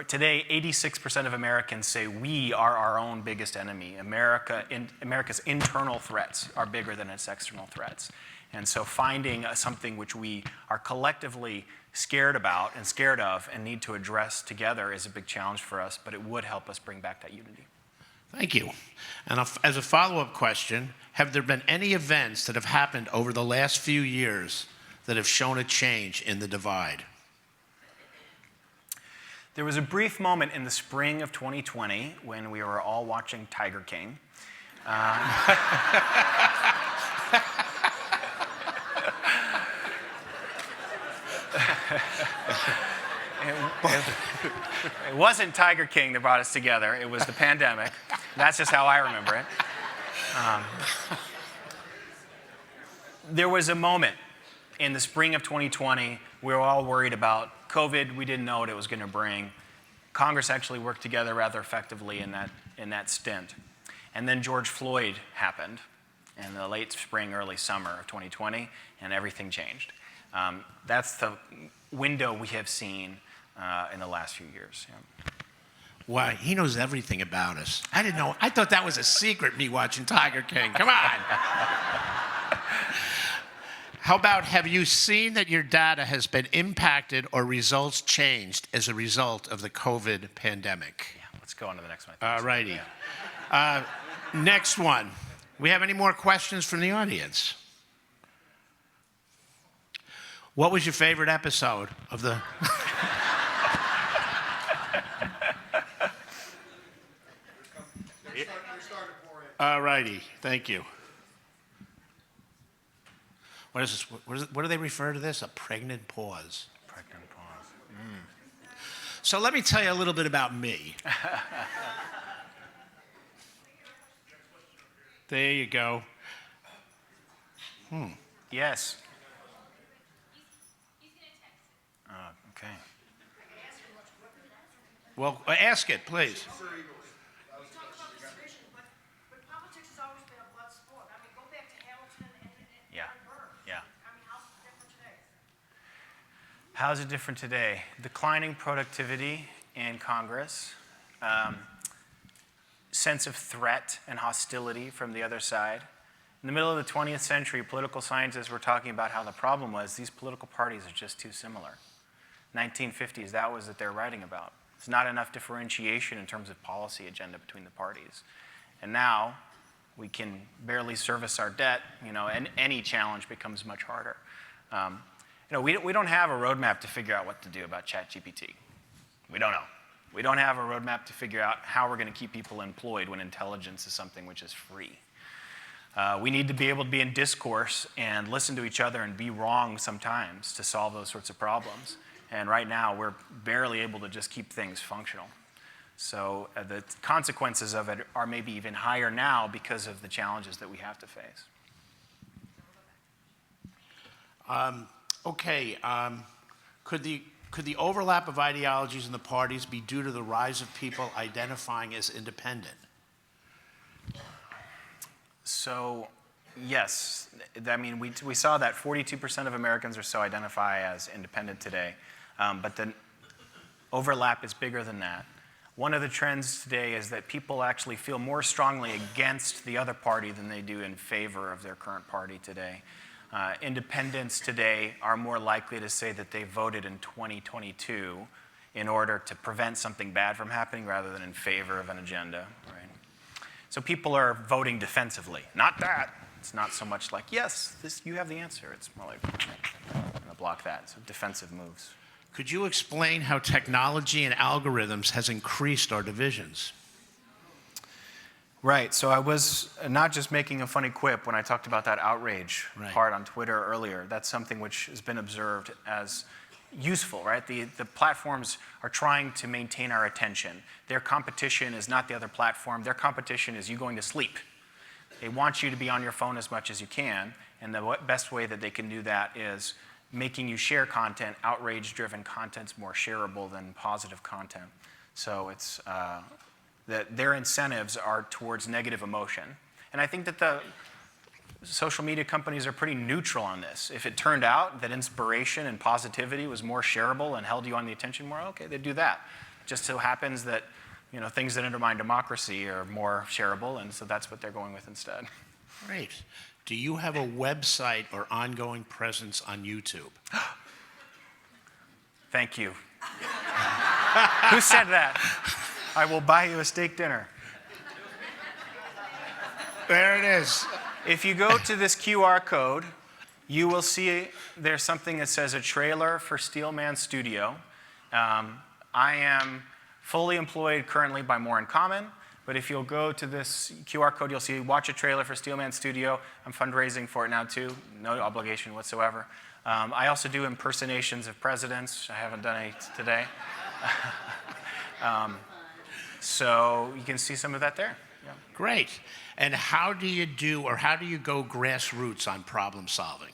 Today, 86% of Americans say we are our own biggest enemy. America's internal threats are bigger than its external threats. And so finding something which we are collectively scared about and scared of and need to address together is a big challenge for us, but it would help us bring back that unity. Thank you. And as a follow-up question, have there been any events that have happened over the last few years that have shown a change in the divide? There was a brief moment in the spring of 2020 when we were all watching Tiger King. It wasn't Tiger King that brought us together. It was the pandemic. That's just how I remember it. There was a moment in the spring of 2020. We were all worried about COVID. We didn't know what it was going to bring. Congress actually worked together rather effectively in that stint. And then George Floyd happened in the late spring, early summer of 2020, and everything changed. That's the window we have seen in the last few years. Yeah. Why, he knows everything about us. I didn't know. I thought that was a secret, me watching Tiger King. Come on. How about, have you seen that your data has been impacted or results changed as a result of the COVID pandemic? Yeah, let's go on to the next one. All righty. Next one. We have any more questions from the audience? What was your favorite episode of the... All righty, thank you. What is this? What do they refer to this? A pregnant pause. Pregnant pause. So let me tell you a little bit about me. There you go. Yes. Okay. Well, ask it, please. How's it different today? Declining productivity in Congress, sense of threat and hostility from the other side. In the middle of the 20th century, political scientists were talking about how the problem was these political parties are just too similar. 1950s, that was what they're writing about. There's not enough differentiation in terms of policy agenda between the parties. And now we can barely service our debt, and any challenge becomes much harder. We don't have a roadmap to figure out what to do about ChatGPT. We don't know. We don't have a roadmap to figure out how we're going to keep people employed when intelligence is something which is free. We need to be able to be in discourse and listen to each other and be wrong sometimes to solve those sorts of problems. And right now, we're barely able to just keep things functional. So the consequences of it are maybe even higher now because of the challenges that we have to face. Could the overlap of ideologies in the parties be due to the rise of people identifying as independent? So, yes. I mean, we saw that 42% of Americans or so identify as independent today, but the overlap is bigger than that. One of the trends today is that people actually feel more strongly against the other party than they do in favor of their current party today. Independents today are more likely to say that they voted in 2022 in order to prevent something bad from happening rather than in favor of an agenda, right? So people are voting defensively. Not that. It's not so much like, yes, you have the answer. It's more like, block that, so defensive moves. Could you explain how technology and algorithms has increased our divisions? Right, so I was not just making a funny quip when I talked about that outrage part on Twitter earlier. That's something which has been observed as useful, right? The platforms are trying to maintain our attention. Their competition is not the other platform. Their competition is you going to sleep. They want you to be on your phone as much as you can, and the best way that they can do that is making you share content. Outrage-driven content's more shareable than positive content. So it's that their incentives are towards negative emotion. And I think that the social media companies are pretty neutral on this. If it turned out that inspiration and positivity was more shareable and held you on the attention more, okay, they'd do that. It just so happens that things that undermine democracy are more shareable, and so that's what they're going with instead. Great. Do you have a website or ongoing presence on YouTube? Thank you. Who said that? I will buy you a steak dinner. There it is. If you go to this QR code, you will see there's something that says a trailer for Steelman Studio. I am fully employed currently by More in Common, but if you'll go to this QR code, you'll see watch a trailer for Steelman Studio. I'm fundraising for it now too, no obligation whatsoever. I also do impersonations of presidents. I haven't done any today. So you can see some of that there. Yeah. Great. And how do you go grassroots on problem solving?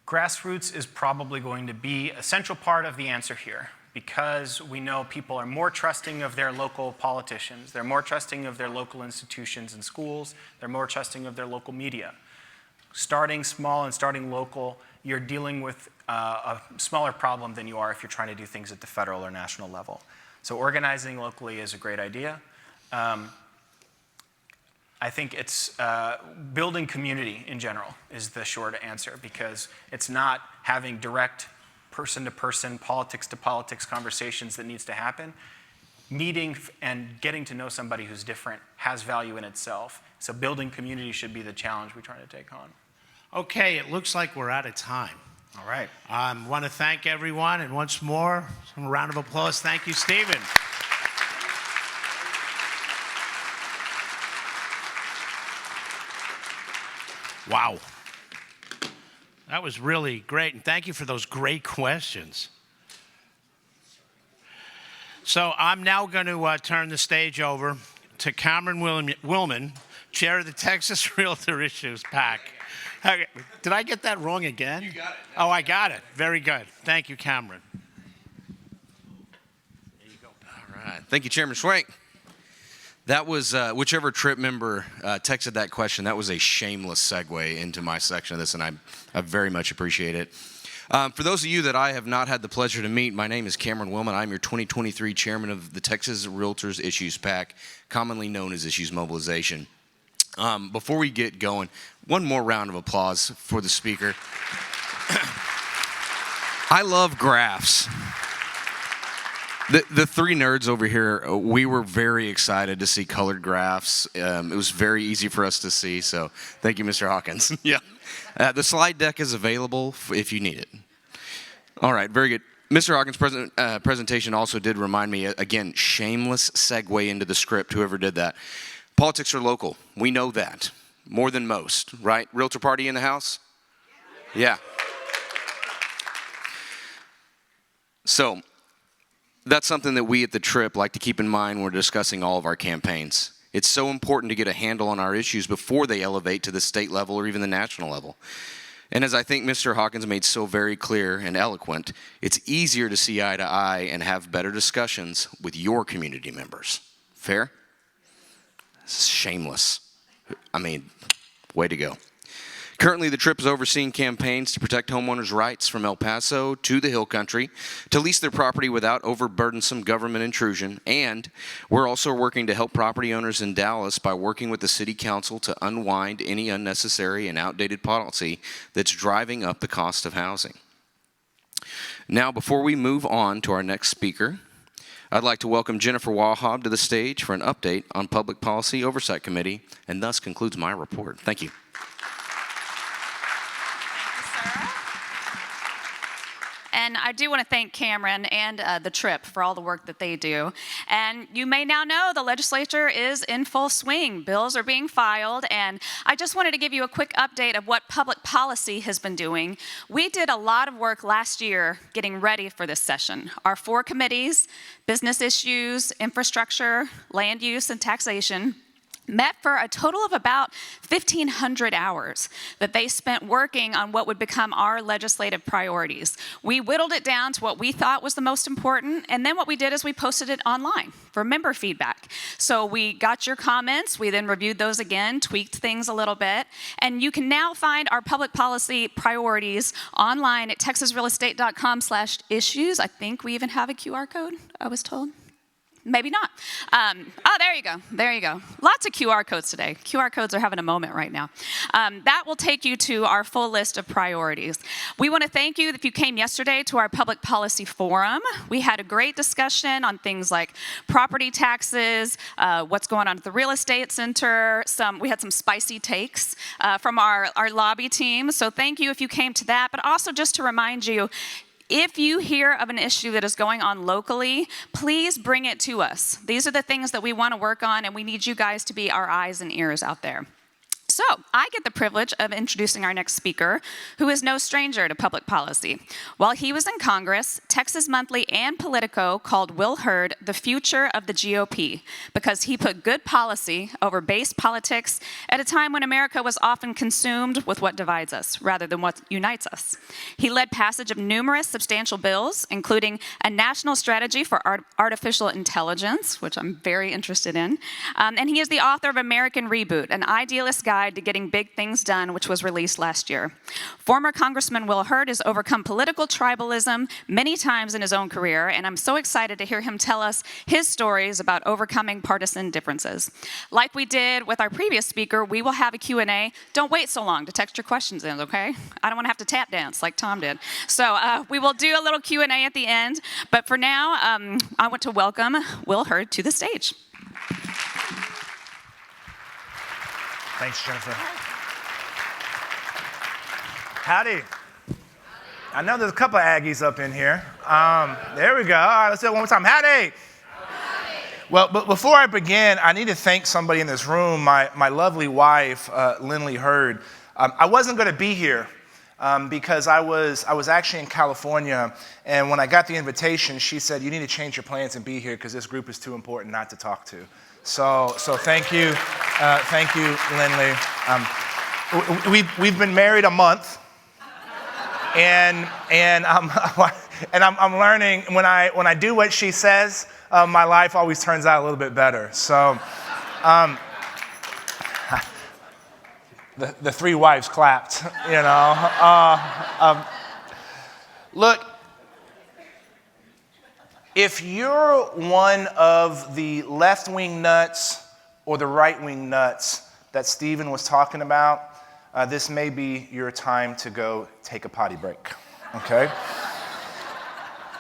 Grassroots is probably going to be a central part of the answer here, because we know people are more trusting of their local politicians. They're more trusting of their local institutions and schools. They're more trusting of their local media. Starting small and starting local, you're dealing with a smaller problem than you are if you're trying to do things at the federal or national level. So organizing locally is a great idea. I think it's building community in general is the short answer, because it's not having direct person-to-person, politics-to-politics conversations that needs to happen. Meeting and getting to know somebody who's different has value in itself. So building community should be the challenge we're trying to take on. Okay, it looks like we're out of time. All right. I want to thank everyone, and once more, a round of applause. Thank you, Stephen. Wow. That was really great, and thank you for those great questions. So I'm now going to turn the stage over to Cameron Willman, chair of the Texas Realtor Issues PAC. Did I get that wrong again? You got it. Oh, I got it. Very good. Thank you, Cameron. There you go. All right. Thank you, Chairman Schwenk. That was, whichever TRIP member texted that question, that was a shameless segue into my section of this, and I very much appreciate it. For those of you that I have not had the pleasure to meet, my name is Cameron Willman. I'm your 2023 chairman of the Texas Realtors Issues PAC, commonly known as Issues Mobilization. Before we get going, one more round of applause for the speaker. I love graphs. The three nerds over here, we were very excited to see colored graphs. It was very easy for us to see, so thank you, Mr. Hawkins. Yeah. The slide deck is available if you need it. All right, very good. Mr. Hawkins' presentation also did remind me, again, shameless segue into the script, whoever did that. Politics are local. We know that. More than most, right? Realtor party in the house? Yeah. So that's something that we at the TRIP like to keep in mind when we're discussing all of our campaigns. It's so important to get a handle on our issues before they elevate to the state level or even the national level. And as I think Mr. Hawkins made so very clear and eloquent, it's easier to see eye to eye and have better discussions with your community members. Fair? Shameless. I mean, way to go. Currently, the TRIP is overseeing campaigns to protect homeowners' rights from El Paso to the Hill Country, to lease their property without overburdensome government intrusion, and we're also working to help property owners in Dallas by working with the City Council to unwind any unnecessary and outdated policy that's driving up the cost of housing. Now, before we move on to our next speaker, I'd like to welcome Jennifer Wauhob to the stage for an update on Public Policy Oversight Committee, and thus concludes my report. Thank you. And I do want to thank Cameron and the TRIP for all the work that they do. And you may now know the legislature is in full swing. Bills are being filed, and I just wanted to give you a quick update of what public policy has been doing. We did a lot of work last year getting ready for this session. Our 4 committees, business issues, infrastructure, land use, and taxation, met for a total of about 1,500 hours that they spent working on what would become our legislative priorities. We whittled it down to what we thought was the most important, and then what we did is we posted it online for member feedback. So we got your comments, we then reviewed those again, tweaked things a little bit, and you can now find our public policy priorities online at texasrealestate.com/issues. I think we even have a QR code, I was told. Maybe not. Oh, there you go. There you go. Lots of QR codes today. QR codes are having a moment right now. That will take you to our full list of priorities. We want to thank you if you came yesterday to our public policy forum. We had a great discussion on things like property taxes, what's going on at the real estate center. We had some spicy takes from our lobby team. So thank you if you came to that. But also just to remind you, if you hear of an issue that is going on locally, please bring it to us. These are the things that we want to work on, and we need you guys to be our eyes and ears out there. So I get the privilege of introducing our next speaker, who is no stranger to public policy. While he was in Congress, Texas Monthly and Politico called Will Hurd the future of the GOP because he put good policy over base politics at a time when America was often consumed with what divides us rather than what unites us. He led passage of numerous substantial bills, including a national strategy for artificial intelligence, which I'm very interested in, and he is the author of American Reboot, an idealist guide to getting big things done, which was released last year. Former Congressman Will Hurd has overcome political tribalism many times in his own career, and I'm so excited to hear him tell us his stories about overcoming partisan differences. Like we did with our previous speaker, we will have a Q&A. Don't wait so long to text your questions in, okay? I don't want to have to tap dance like Tom did. So we will do a little Q&A at the end, but for now, I want to welcome Will Hurd to the stage. Thanks, Jennifer. Howdy. I know there's a couple of Aggies up in here. There we go. All right, let's do it one more time. Howdy. Well, but before I begin, I need to thank somebody in this room, my lovely wife, Lindley Hurd. I wasn't going to be here because I was actually in California, and when I got the invitation, she said, you need to change your plans and be here because this group is too important not to talk to. So thank you, Lindley. We've been married a month, and I'm learning when I do what she says, my life always turns out a little bit better. So, the 3 wives clapped, you know. Look. If you're one of the left-wing nuts or the right-wing nuts that Stephen was talking about, this may be your time to go take a potty break, okay?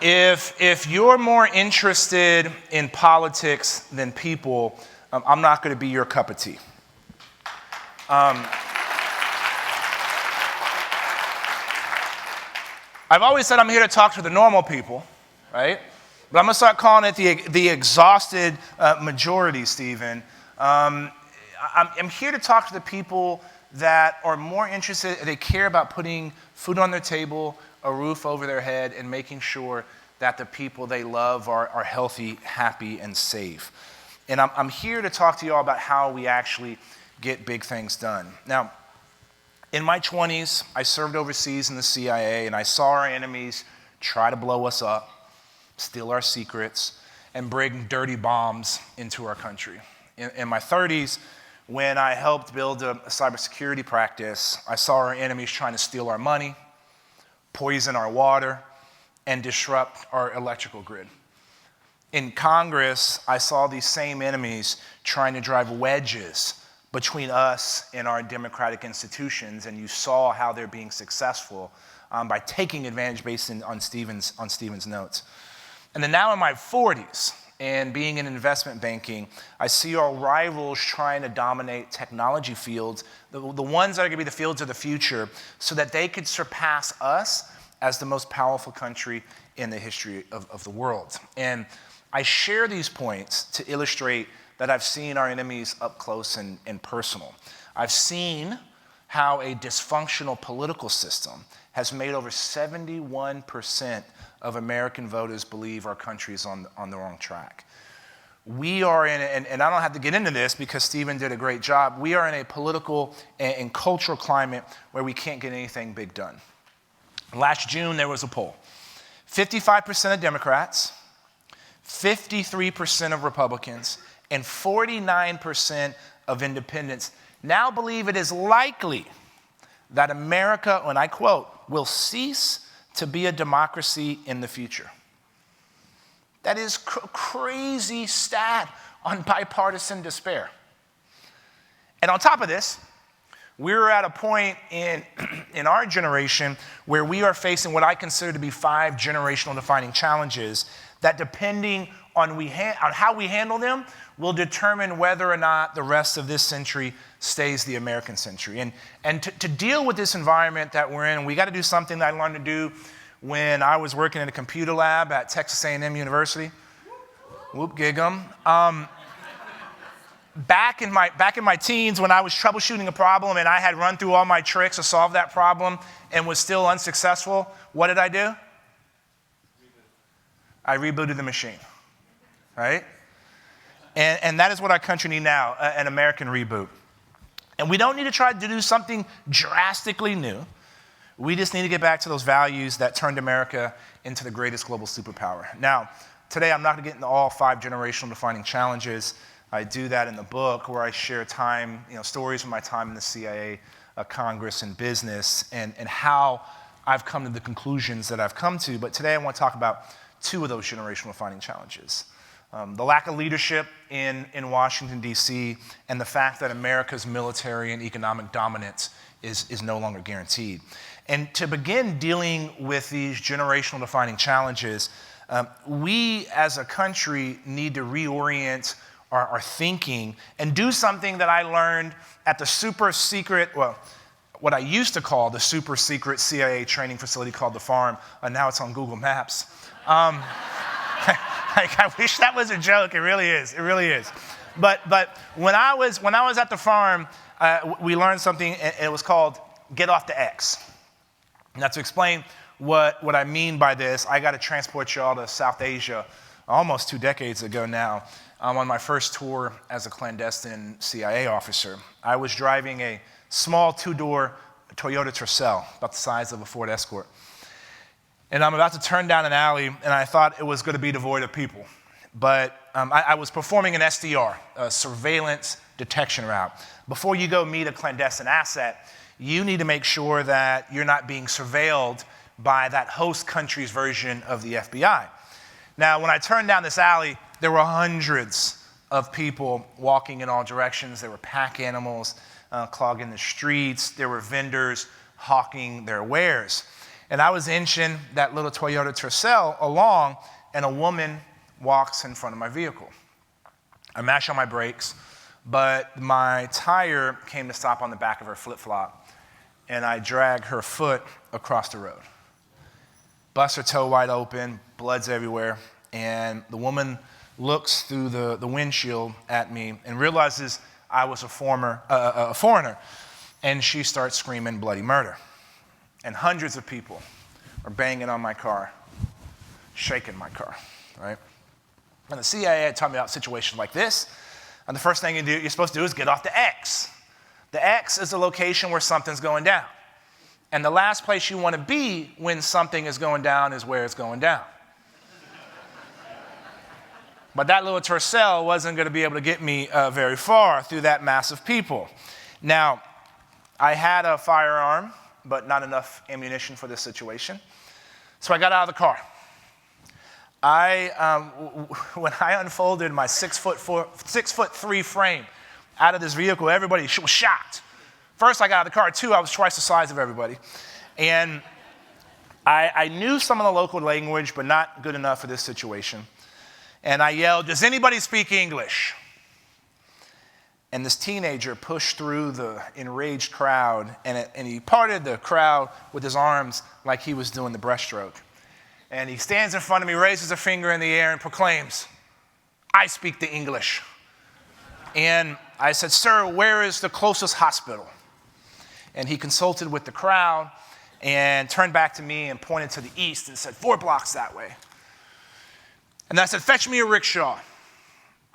If you're more interested in politics than people, I'm not going to be your cup of tea. I've always said I'm here to talk to the normal people, right? But I'm going to start calling it the exhausted majority, Stephen. I'm here to talk to the people that are more interested, they care about putting food on their table, a roof over their head, and making sure that the people they love are healthy, happy, and safe. And I'm here to talk to you all about how we actually get big things done. Now, in my 20s, I served overseas in the CIA, and I saw our enemies try to blow us up, steal our secrets, and bring dirty bombs into our country. In my 30s, when I helped build a cybersecurity practice, I saw our enemies trying to steal our money, poison our water, and disrupt our electrical grid. In Congress, I saw these same enemies trying to drive wedges between us and our democratic institutions, and you saw how they're being successful by taking advantage based on Stephen's notes. And then now in my 40s, and being in investment banking, I see our rivals trying to dominate technology fields, the ones that are going to be the fields of the future, so that they could surpass us as the most powerful country in the history of the world. And I share these points to illustrate that I've seen our enemies up close and personal. I've seen how a dysfunctional political system has made over 71% of American voters believe our country is on the wrong track. We are in, and I don't have to get into this because Stephen did a great job, we are in a political and cultural climate where we can't get anything big done. Last June, there was a poll. 55% of Democrats, 53% of Republicans, and 49% of independents now believe it is likely that America, and I quote, will cease to be a democracy in the future. That is crazy stat on bipartisan despair. And on top of this, we're at a point in our generation where we are facing what I consider to be 5 generational defining challenges that, depending on how we handle them, will determine whether or not the rest of this century stays the American century. And to deal with this environment that we're in, we got to do something that I learned to do when I was working in a computer lab at Texas A&M University. Whoop, gig 'em. Back in my teens, when I was troubleshooting a problem and I had run through all my tricks to solve that problem and was still unsuccessful, what did I do? I rebooted the machine, right? And that is what our country needs now, an American reboot. And we don't need to try to do something drastically new. We just need to get back to those values that turned America into the greatest global superpower. Now, today I'm not going to get into all 5 generational defining challenges. I do that in the book where I share stories from my time in the CIA, Congress, and business, and how I've come to the conclusions that I've come to. But today I want to talk about 2 of those generational defining challenges. The lack of leadership in Washington, D.C., and the fact that America's military and economic dominance is no longer guaranteed. And to begin dealing with these generational defining challenges, we as a country need to reorient our thinking and do something that I learned at the super secret, what I used to call the super secret CIA training facility called The Farm. Now it's on Google Maps. I wish that was a joke. It really is. It really is. But when I was at the farm, we learned something. It was called "Get Off the X." Now, to explain what I mean by this, I got to transport y'all to South Asia almost 2 decades ago now. On my first tour as a clandestine CIA officer, I was driving a small 2-door Toyota Tercel, about the size of a Ford Escort. And I'm about to turn down an alley, and I thought it was going to be devoid of people. But I was performing an SDR, a surveillance detection route. Before you go meet a clandestine asset, you need to make sure that you're not being surveilled by that host country's version of the FBI. Now, when I turned down this alley, there were hundreds of people walking in all directions. There were pack animals clogging the streets. There were vendors hawking their wares. And I was inching that little Toyota Tercel along, and a woman walks in front of my vehicle. I mash on my brakes, but my tire came to stop on the back of her flip-flop, and I drag her foot across the road. Bust her toe wide open, blood's everywhere, and the woman looks through the windshield at me and realizes I was a foreigner, and she starts screaming bloody murder. And hundreds of people are banging on my car, shaking my car, right? And the CIA had taught me about situations like this, and the first thing you're supposed to do is get off the X. The X is the location where something's going down. And the last place you want to be when something is going down is where it's going down. But that little Tercel wasn't going to be able to get me very far through that mass of people. Now, I had a firearm, but not enough ammunition for this situation. So I got out of the car. When I unfolded my 6'3" frame out of this vehicle, everybody was shocked. First, I got out of the car. 2, I was twice the size of everybody. And I knew some of the local language, but not good enough for this situation. And I yelled, "Does anybody speak English?" And this teenager pushed through the enraged crowd, and he parted the crowd with his arms like he was doing the breaststroke. And he stands in front of me, raises a finger in the air, and proclaims, "I speak the English." And I said, "Sir, where is the closest hospital?" And he consulted with the crowd and turned back to me and pointed to the east and said, 4 blocks that way. And I said, "Fetch me a rickshaw."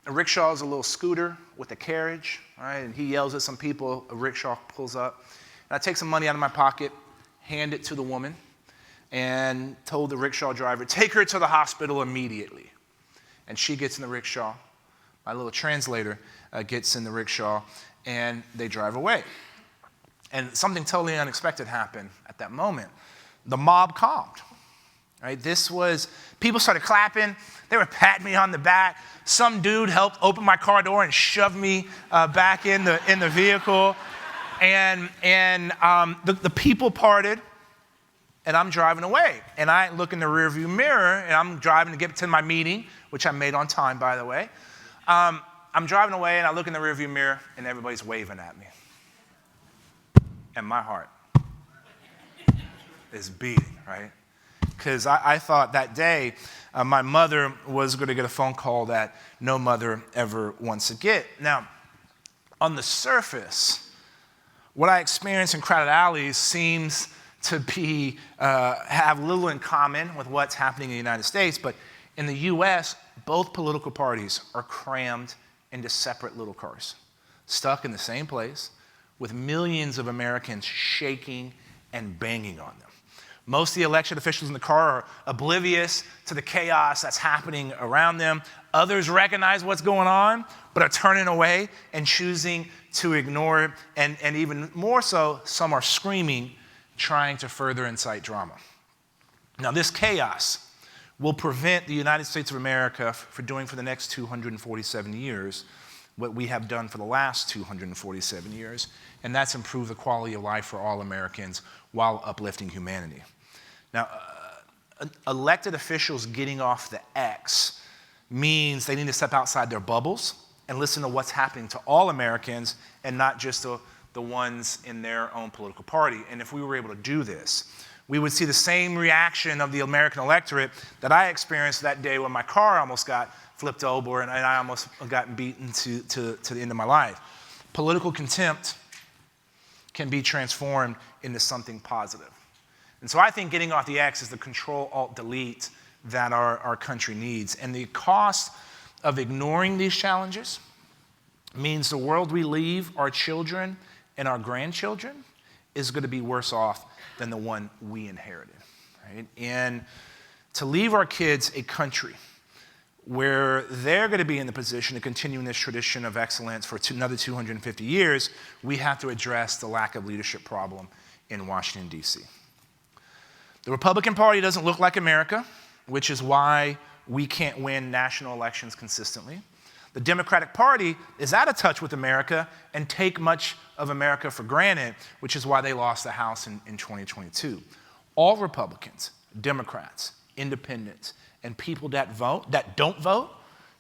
A rickshaw is a little scooter with a carriage, right? And he yells at some people, a rickshaw pulls up. And I take some money out of my pocket, hand it to the woman, and told the rickshaw driver, "Take her to the hospital immediately." And she gets in the rickshaw. My little translator gets in the rickshaw, and they drive away. And something totally unexpected happened at that moment. The mob calmed. Right? People started clapping. They were patting me on the back. Some dude helped open my car door and shoved me back in the vehicle. And the people parted, and I'm driving away. And I look in the rearview mirror, and I'm driving to get to my meeting, which I made on time, by the way. I'm driving away, and I look in the rearview mirror, and everybody's waving at me. And my heart is beating, right? Because I thought that day my mother was going to get a phone call that no mother ever wants to get. Now, on the surface, what I experienced in crowded alleys seems to be have little in common with what's happening in the United States, but in the U.S., both political parties are crammed into separate little cars, stuck in the same place, with millions of Americans shaking and banging on them. Most of the elected officials in the car are oblivious to the chaos that's happening around them. Others recognize what's going on, but are turning away and choosing to ignore it. And even more so, some are screaming, trying to further incite drama. Now, this chaos will prevent the United States of America from doing for the next 247 years what we have done for the last 247 years, and that's improve the quality of life for all Americans while uplifting humanity. Now, elected officials getting off the X means they need to step outside their bubbles and listen to what's happening to all Americans and not just the ones in their own political party. And if we were able to do this, we would see the same reaction of the American electorate that I experienced that day when my car almost got flipped over and I almost got beaten to the end of my life. Political contempt can be transformed into something positive. And so I think getting off the X is the Control-Alt-Delete that our country needs. And the cost of ignoring these challenges means the world we leave our children and our grandchildren is going to be worse off than the one we inherited. Right? And to leave our kids a country where they're going to be in the position to continue in this tradition of excellence for another 250 years, we have to address the lack of leadership problem in Washington, D.C. The Republican Party doesn't look like America, which is why we can't win national elections consistently. The Democratic Party is out of touch with America and take much of America for granted, which is why they lost the House in 2022. All Republicans, Democrats, independents, and people that don't vote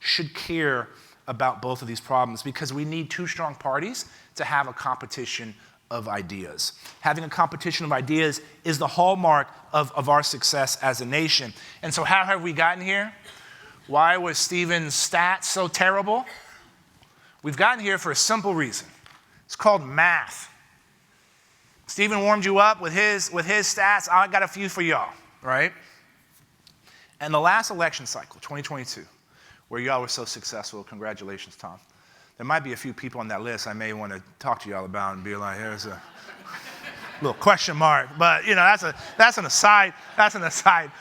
should care about both of these problems because we need two strong parties to have a competition of ideas. Having a competition of ideas is the hallmark of our success as a nation. And so how have we gotten here? Why was Stephen's stats so terrible? We've gotten here for a simple reason. It's called math. Stephen warmed you up with his stats. I got a few for y'all, right? And the last election cycle, 2022, where y'all were so successful, congratulations, Tom. There might be a few people on that list I may want to talk to y'all about and be like, here's a little question mark. But, you know, that's an aside. That's an aside.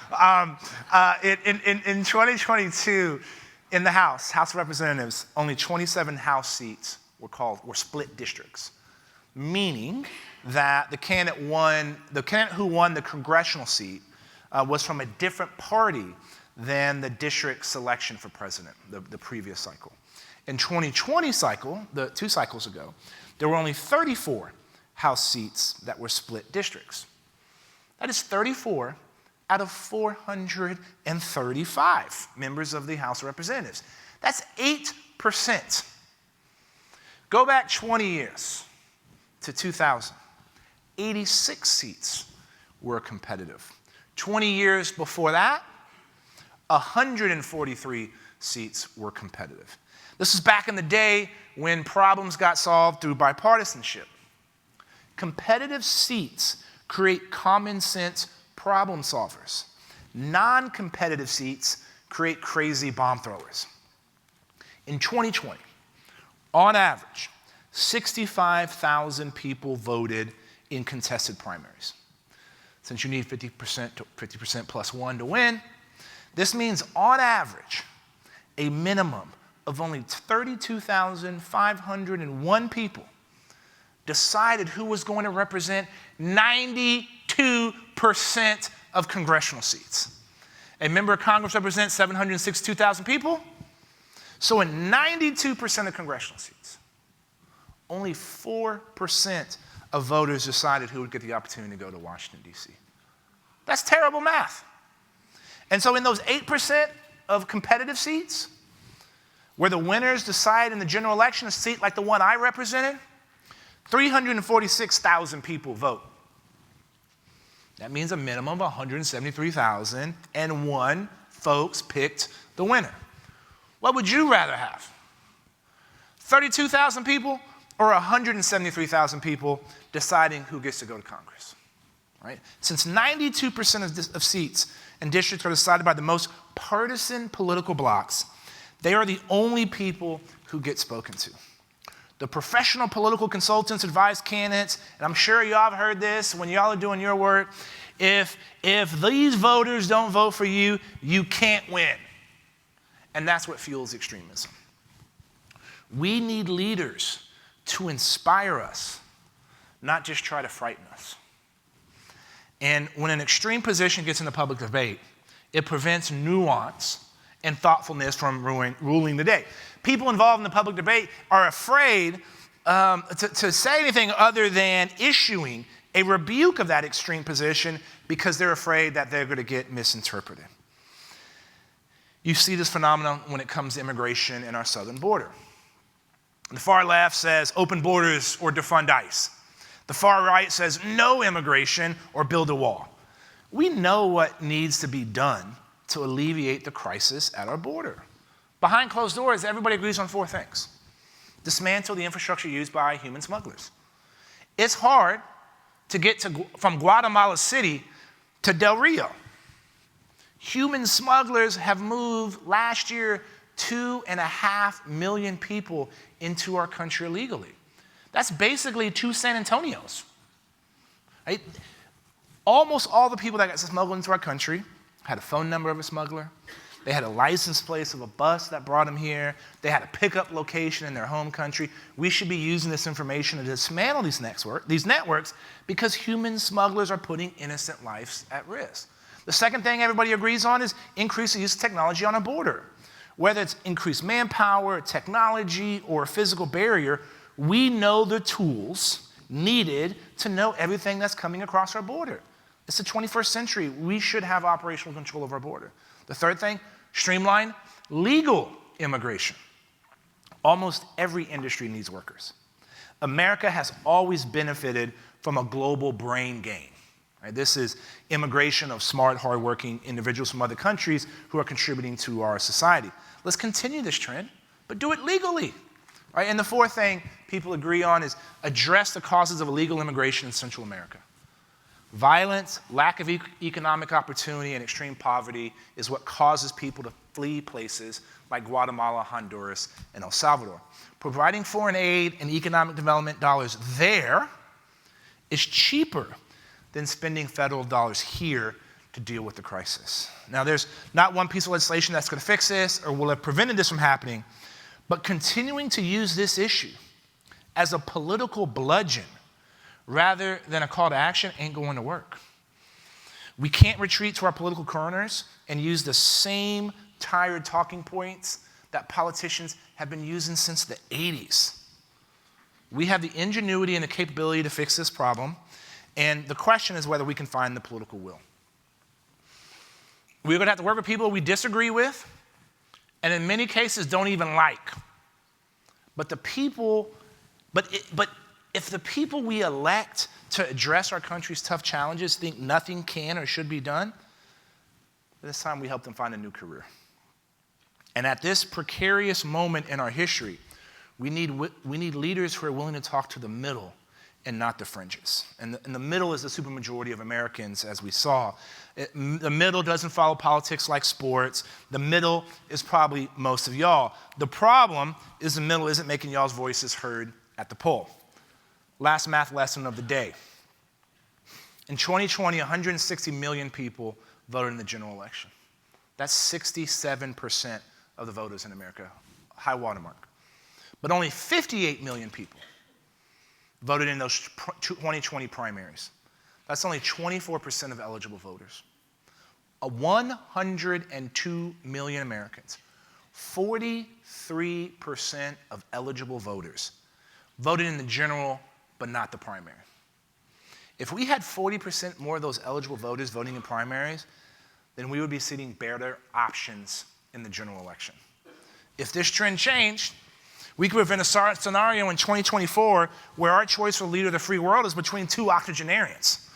In 2022, in the House of Representatives, only 27 House seats were split districts, meaning that the candidate who won the congressional seat was from a different party than the district selection for president, the previous cycle. In 2020 cycle, the 2 cycles ago, there were only 34 House seats that were split districts. That is 34 out of 435 members of the House of Representatives. That's 8%. Go back 20 years to 2000. 86 seats were competitive. 20 years before that, 143 seats were competitive. This is back in the day when problems got solved through bipartisanship. Competitive seats create common sense problem solvers. Non-competitive seats create crazy bomb throwers. In 2020, on average, 65,000 people voted in contested primaries. Since you need 50% plus one to win, this means on average, a minimum of only 32,501 people decided who was going to represent 92% of congressional seats. A member of Congress represents 762,000 people. So in 92% of congressional seats, only 4% of voters decided who would get the opportunity to go to Washington, D.C. That's terrible math. And so in those 8% of competitive seats, where the winners decide in the general election a seat like the one I represented, 346,000 people vote. That means a minimum of 173,001 folks picked the winner. What would you rather have? 32,000 people or 173,000 people deciding who gets to go to Congress? Right? Since 92% of seats and districts are decided by the most partisan political blocs, they are the only people who get spoken to. The professional political consultants advise candidates, and I'm sure y'all have heard this when y'all are doing your work, if these voters don't vote for you, you can't win. And that's what fuels extremism. We need leaders to inspire us, not just try to frighten us. And when an extreme position gets into public debate, it prevents nuance and thoughtfulness from ruling the day. People involved in the public debate are afraid to say anything other than issuing a rebuke of that extreme position because they're afraid that they're going to get misinterpreted. You see this phenomenon when it comes to immigration in our southern border. The far left says open borders or defund ICE. The far right says no immigration or build a wall. We know what needs to be done to alleviate the crisis at our border. Behind closed doors, everybody agrees on 4 things. Dismantle the infrastructure used by human smugglers. It's hard to get from Guatemala City to Del Rio. Human smugglers have moved last year 2.5 million people into our country illegally. That's basically 2 San Antonios. Right? Almost all the people that got smuggled into our country had a phone number of a smuggler. They had a license plate of a bus that brought them here. They had a pickup location in their home country. We should be using this information to dismantle these networks because human smugglers are putting innocent lives at risk. The second thing everybody agrees on is increase the use of technology on our border. Whether it's increased manpower, technology, or a physical barrier, we know the tools needed to know everything that's coming across our border. It's the 21st century. We should have operational control of our border. The third thing, streamline legal immigration. Almost every industry needs workers. America has always benefited from a global brain gain. Right? This is immigration of smart, hardworking individuals from other countries who are contributing to our society. Let's continue this trend, but do it legally. Right? And the fourth thing people agree on is address the causes of illegal immigration in Central America. Violence, lack of economic opportunity, and extreme poverty is what causes people to flee places like Guatemala, Honduras, and El Salvador. Providing foreign aid and economic development dollars there is cheaper than spending federal dollars here to deal with the crisis. Now, there's not one piece of legislation that's going to fix this or will have prevented this from happening, but continuing to use this issue as a political bludgeon rather than a call to action ain't going to work. We can't retreat to our political corners and use the same tired talking points that politicians have been using since the 80s. We have the ingenuity and the capability to fix this problem, and the question is whether we can find the political will. We're going to have to work with people we disagree with, and in many cases don't even like. But the people But if the people we elect to address our country's tough challenges think nothing can or should be done, this time we help them find a new career. And at this precarious moment in our history, we need leaders who are willing to talk to the middle and not the fringes. And the middle is the supermajority of Americans, as we saw. The middle doesn't follow politics like sports. The middle is probably most of y'all. The problem is the middle isn't making y'all's voices heard at the poll. Last math lesson of the day. In 2020, 160 million people voted in the general election. That's 67% of the voters in America, high watermark. But only 58 million people voted in those 2020 primaries. That's only 24% of eligible voters. 102 million Americans, 43% of eligible voters, voted in the general but not the primary. If we had 40% more of those eligible voters voting in primaries, then we would be seeing better options in the general election. If this trend changed, we could prevent a scenario in 2024 where our choice for leader of the free world is between two octogenarians.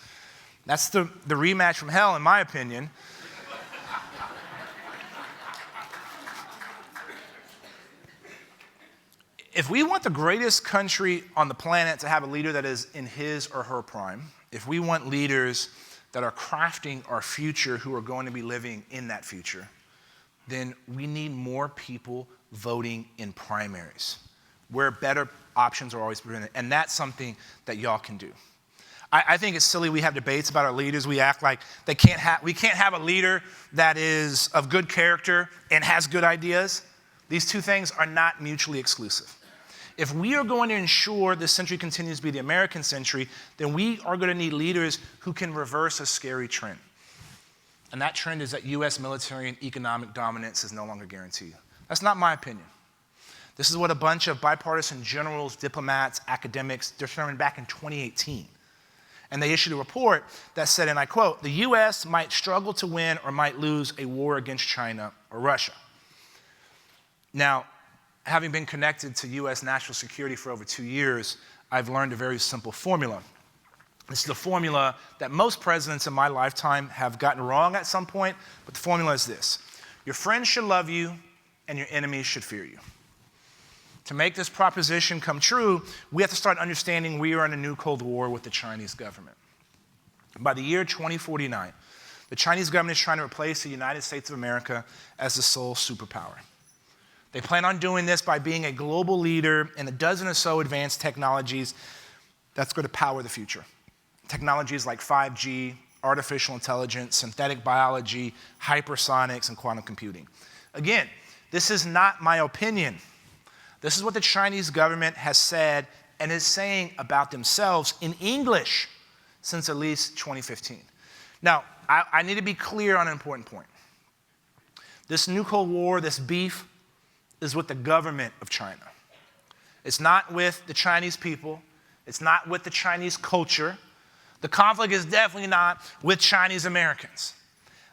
That's the rematch from hell, in my opinion. If we want the greatest country on the planet to have a leader that is in his or her prime, if we want leaders that are crafting our future who are going to be living in that future, then we need more people voting in primaries, where better options are always presented. And that's something that y'all can do. I think it's silly we have debates about our leaders. We act like we can't have a leader that is of good character and has good ideas. These two things are not mutually exclusive. If we are going to ensure this century continues to be the American century, then we are going to need leaders who can reverse a scary trend. And that trend is that U.S. military and economic dominance is no longer guaranteed. That's not my opinion. This is what a bunch of bipartisan generals, diplomats, academics determined back in 2018. And they issued a report that said, and I quote, "The U.S. might struggle to win or might lose a war against China or Russia." Now, having been connected to U.S. national security for over 2 years, I've learned a very simple formula. This is the formula that most presidents in my lifetime have gotten wrong at some point, but the formula is this: your friends should love you and your enemies should fear you. To make this proposition come true, we have to start understanding we are in a new Cold War with the Chinese government. By the year 2049, the Chinese government is trying to replace the United States of America as the sole superpower. They plan on doing this by being a global leader in a dozen or so advanced technologies that's going to power the future. Technologies like 5G, artificial intelligence, synthetic biology, hypersonics, and quantum computing. Again, this is not my opinion. This is what the Chinese government has said and is saying about themselves in English since at least 2015. Now, I need to be clear on an important point. This new Cold War, this beef, is with the government of China. It's not with the Chinese people. It's not with the Chinese culture. The conflict is definitely not with Chinese Americans.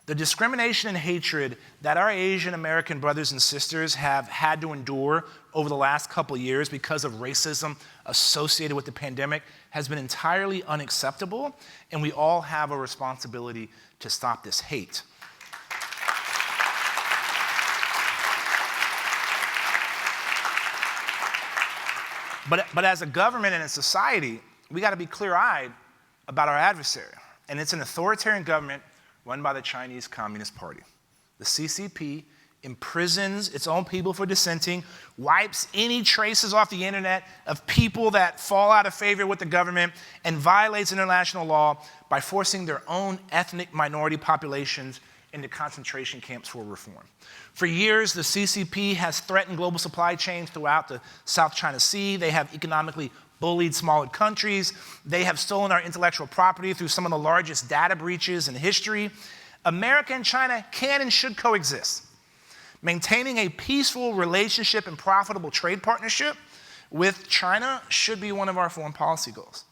The discrimination and hatred that our Asian American brothers and sisters have had to endure over the last couple of years because of racism associated with the pandemic has been entirely unacceptable, and we all have a responsibility to stop this hate. But as a government and a society, we got to be clear-eyed about our adversary. And it's an authoritarian government run by the Chinese Communist Party. The CCP imprisons its own people for dissenting, wipes any traces off the internet of people that fall out of favor with the government, and violates international law by forcing their own ethnic minority populations into concentration camps for reform. For years, the CCP has threatened global supply chains throughout the South China Sea. They have economically bullied smaller countries. They have stolen our intellectual property through some of the largest data breaches in history. America and China can and should coexist. Maintaining a peaceful relationship and profitable trade partnership with China should be one of our foreign policy goals.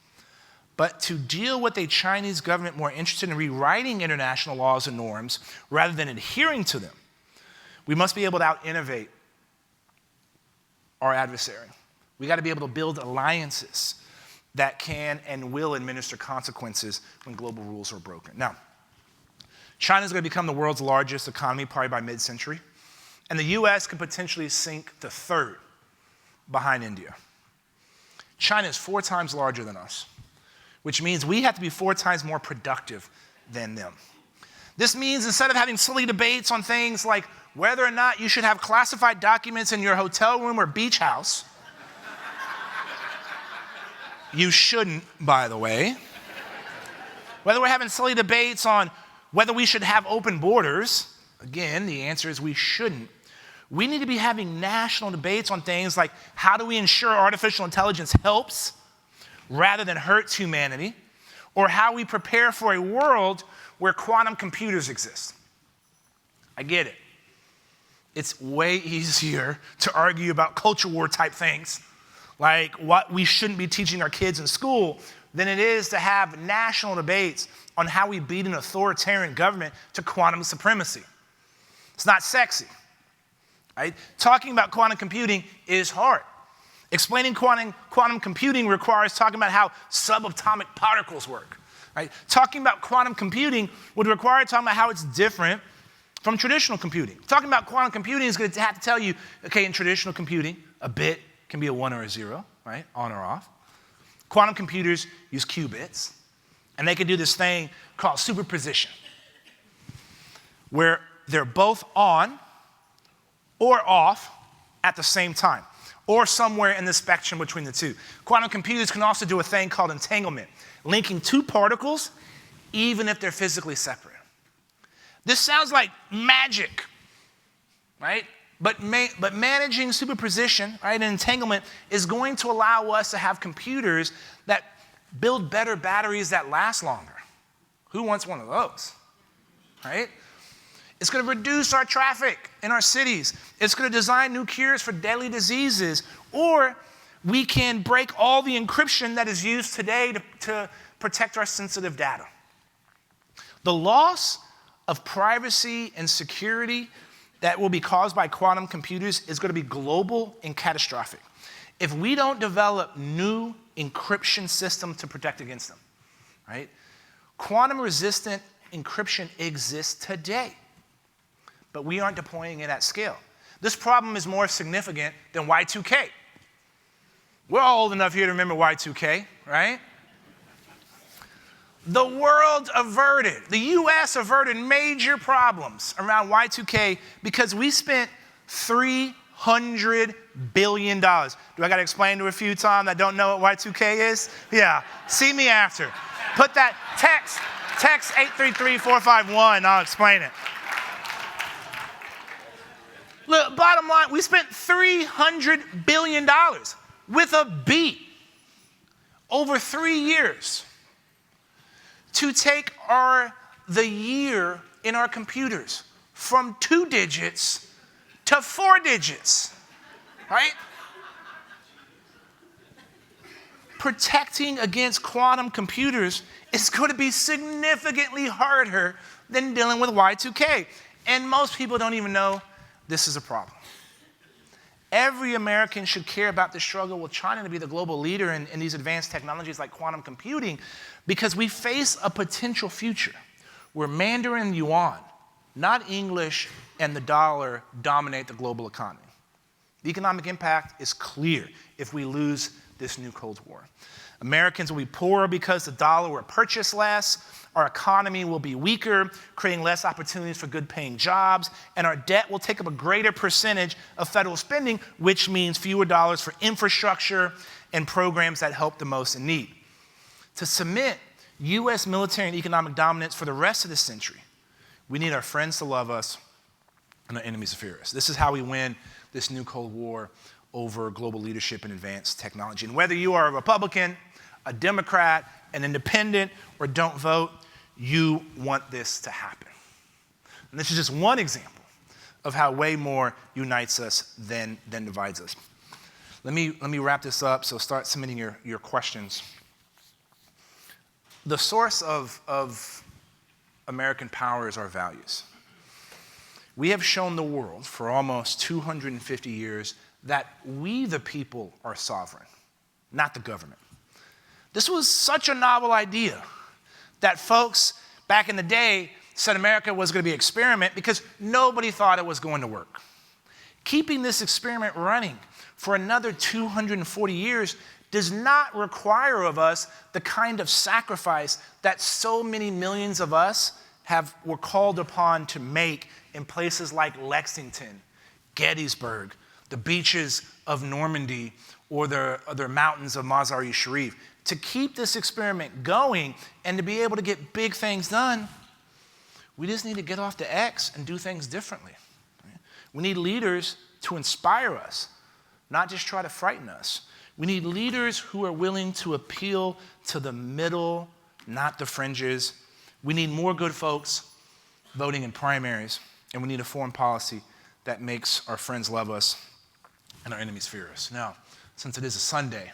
But to deal with a Chinese government more interested in rewriting international laws and norms rather than adhering to them, we must be able to out-innovate our adversary. We got to be able to build alliances that can and will administer consequences when global rules are broken. Now, China's going to become the world's largest economy probably by mid-century, and the US could potentially sink to third behind India. China is 4 times larger than us, which means we have to be 4 times more productive than them. This means instead of having silly debates on things like whether or not you should have classified documents in your hotel room or beach house, you shouldn't, by the way. Whether we're having silly debates on whether we should have open borders, again, the answer is we shouldn't. We need to be having national debates on things like how do we ensure artificial intelligence helps rather than hurts humanity, or how we prepare for a world where quantum computers exist. I get it. It's way easier to argue about culture war type things, like what we shouldn't be teaching our kids in school, than it is to have national debates on how we beat an authoritarian government to quantum supremacy. It's not sexy, right? Talking about quantum computing is hard. Explaining quantum computing requires talking about how subatomic particles work, right? Talking about quantum computing would require talking about how it's different from traditional computing. Talking about quantum computing is going to have to tell you, okay, in traditional computing, a bit can be a 1 or a 0, right? On or off. Quantum computers use qubits, and they can do this thing called superposition, where they're both on or off at the same time, or somewhere in the spectrum between the two. Quantum computers can also do a thing called entanglement, linking 2 particles even if they're physically separate. This sounds like magic, right? But managing superposition, right, and entanglement is going to allow us to have computers that build better batteries that last longer. Who wants one of those, right? It's going to reduce our traffic in our cities. It's going to design new cures for deadly diseases. Or we can break all the encryption that is used today to protect our sensitive data. The loss of privacy and security that will be caused by quantum computers is going to be global and catastrophic if we don't develop new encryption systems to protect against them, right? Quantum-resistant encryption exists today, but we aren't deploying it at scale. This problem is more significant than Y2K. We're all old enough here to remember Y2K, right? The world averted, the US averted major problems around Y2K because we spent $300 billion. Do I got to explain to a few, Tom, that don't know what Y2K is? Yeah, see me after. Put that, text 833-451, I'll explain it. Look, bottom line, we spent $300 billion with a B over 3 years to take the year in our computers from 2 digits to 4 digits, right? Protecting against quantum computers is going to be significantly harder than dealing with Y2K. And most people don't even know this is a problem. Every American should care about the struggle with China to be the global leader in these advanced technologies like quantum computing, because we face a potential future where Mandarin and Yuan, not English and the dollar, dominate the global economy. The economic impact is clear if we lose this new Cold War. Americans will be poorer because the dollar will purchase less, our economy will be weaker, creating less opportunities for good-paying jobs, and our debt will take up a greater percentage of federal spending, which means fewer dollars for infrastructure and programs that help the most in need. To cement U.S. military and economic dominance for the rest of the century, we need our friends to love us and our enemies to fear us. This is how we win this new Cold War over global leadership and advanced technology. And whether you are a Republican, a Democrat, an independent, or don't vote, you want this to happen. And this is just one example of how way more unites us than divides us. Let me wrap this up, so start submitting your questions. The source of American power is our values. We have shown the world for almost 250 years that we, the people, are sovereign, not the government. This was such a novel idea that folks back in the day said America was going to be an experiment because nobody thought it was going to work. Keeping this experiment running for another 240 years does not require of us the kind of sacrifice that so many millions of us were called upon to make in places like Lexington, Gettysburg, the beaches of Normandy, or the mountains of Mazar-i-Sharif. To keep this experiment going and to be able to get big things done, we just need to get off the X and do things differently. We need leaders to inspire us, not just try to frighten us. We need leaders who are willing to appeal to the middle, not the fringes. We need more good folks voting in primaries, and we need a foreign policy that makes our friends love us and our enemies fear us. Now, since it is a Sunday,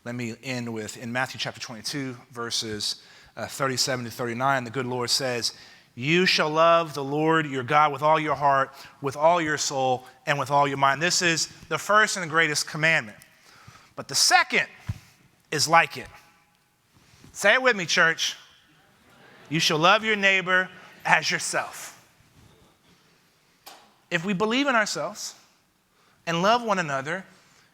let me end with, in Matthew chapter 22, verses 37 to 39, the good Lord says, "You shall love the Lord your God with all your heart, with all your soul, and with all your mind." This is the first and the greatest commandment. But the second is like it. Say it with me, church. You shall love your neighbor as yourself. If we believe in ourselves and love one another,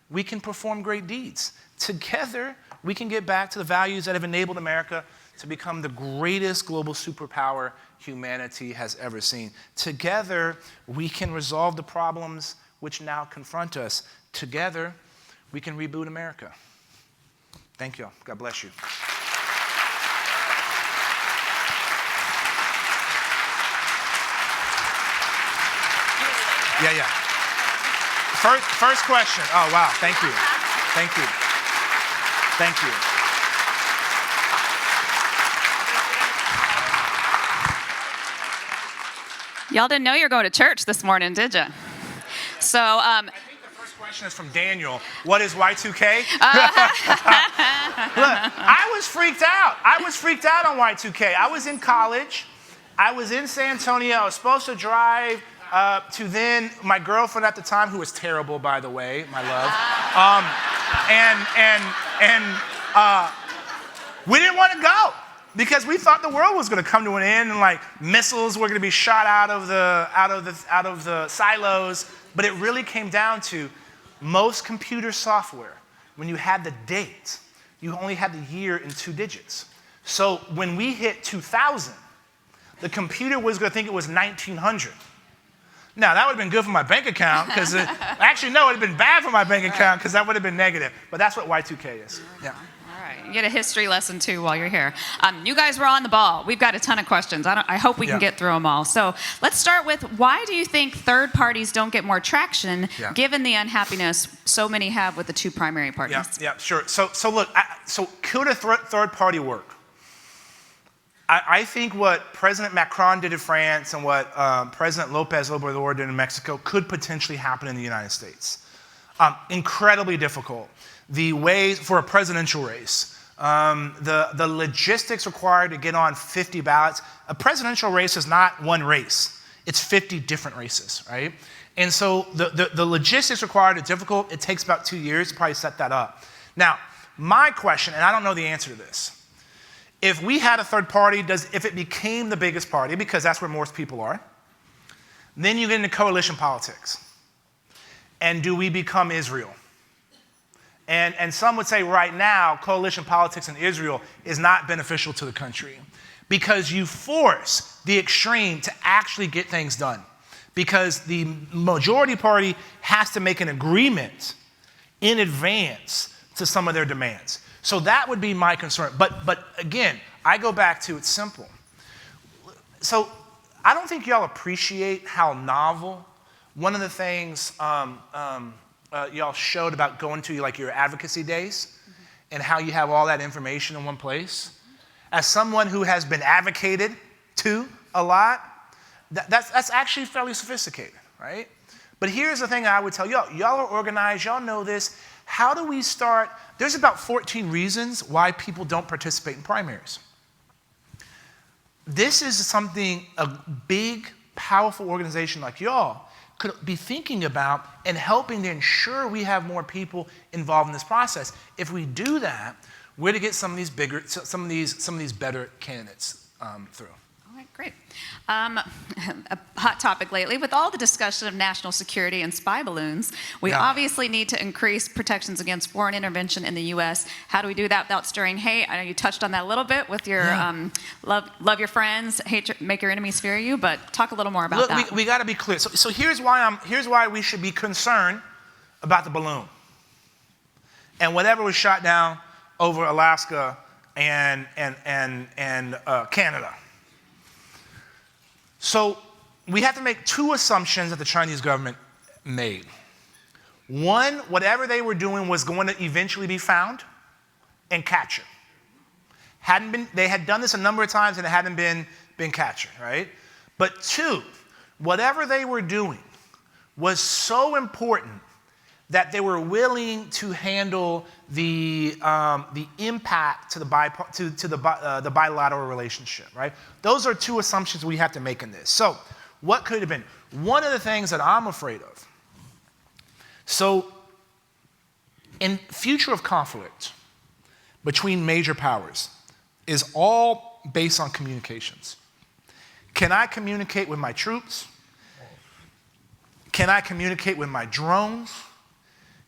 we can perform great deeds. Together, we can get back to the values that have enabled America to become the greatest global superpower humanity has ever seen. Together, we can resolve the problems which now confront us. Together, we can reboot America. Thank you. God bless you. Yeah. First question. Oh, wow. Thank you. Y'all didn't know you were going to church this morning, did you? So, I think the first question is from Daniel. What is Y2K? Look, I was freaked out on Y2K. I was in college. I was in San Antonio. I was supposed to drive to then my girlfriend at the time, who was terrible, by the way, my love. We didn't want to go because we thought the world was going to come to an end and like missiles were going to be shot out of the silos. But it really came down to most computer software. When you had the date, you only had the year in 2 digits. So when we hit 2000, the computer was going to think it was 1900. Now, that would have been good for my bank account because actually, no, it would have been bad for my bank account because that would have been negative. But that's what Y2K is. Yeah. all right. You get a history lesson, too, while you're here. You guys were on the ball. We've got a ton of questions. I hope we can get through them all. So let's start with, why do you think third parties don't get more traction, given the unhappiness so many have with the 2 primary parties? Yeah, sure. So look, could a third party work? I think what President Macron did in France and what President López Obrador did in Mexico could potentially happen in the United States. Incredibly difficult. The ways for a presidential race, the logistics required to get on 50 ballots. A presidential race is not one race. It's 50 different races, right? And so the logistics required are difficult. It takes about 2 years to probably set that up. Now, my question, and I don't know the answer to this, if we had a third party, if it became the biggest party, because that's where most people are, then you get into coalition politics. And do we become Israel? And some would say right now, coalition politics in Israel is not beneficial to the country because you force the extreme to actually get things done. Because the majority party has to make an agreement in advance to some of their demands. So that would be my concern. But again, I go back to it's simple. So I don't think y'all appreciate how novel one of the things y'all showed about going to like your advocacy days and how you have all that information in one place. As someone who has been advocated to a lot, that's actually fairly sophisticated, right? But here's the thing I would tell y'all. Y'all are organized. Y'all know this. How do we start? There's about 14 reasons why people don't participate in primaries. This is something a big, powerful organization like y'all could be thinking about and helping to ensure we have more people involved in this process. If we do that, we're to get some of these better candidates through. All right, great. A hot topic lately, with all the discussion of national security and spy balloons, we obviously need to increase protections against foreign intervention in the U.S. How do we do that without stirring hate? I know you touched on that a little bit with your love your friends, make your enemies fear you, but talk a little more about that. We got to be clear. So here's why we should be concerned about the balloon and whatever was shot down over Alaska and Canada. So we have to make two assumptions that the Chinese government made. One, whatever they were doing was going to eventually be found and captured. They had done this a number of times and it hadn't been captured, right? But two, whatever they were doing was so important that they were willing to handle the impact to the bilateral relationship, right? Those are two assumptions we have to make in this. So what could have been? One of the things that I'm afraid of, so in future of conflict between major powers is all based on communications. Can I communicate with my troops? Can I communicate with my drones?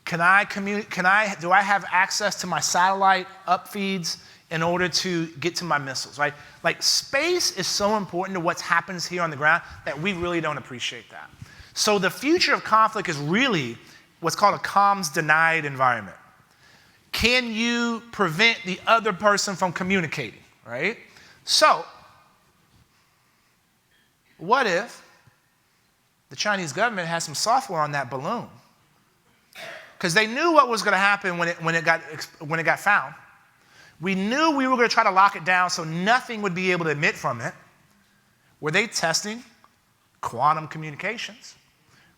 Do I have access to my satellite upfeeds in order to get to my missiles, right? Like space is so important to what happens here on the ground that we really don't appreciate that. So the future of conflict is really what's called a comms denied environment. Can you prevent the other person from communicating, right? So what if the Chinese government has some software on that balloon? Because they knew what was going to happen when it got found. We knew we were going to try to lock it down so nothing would be able to emit from it. Were they testing quantum communications,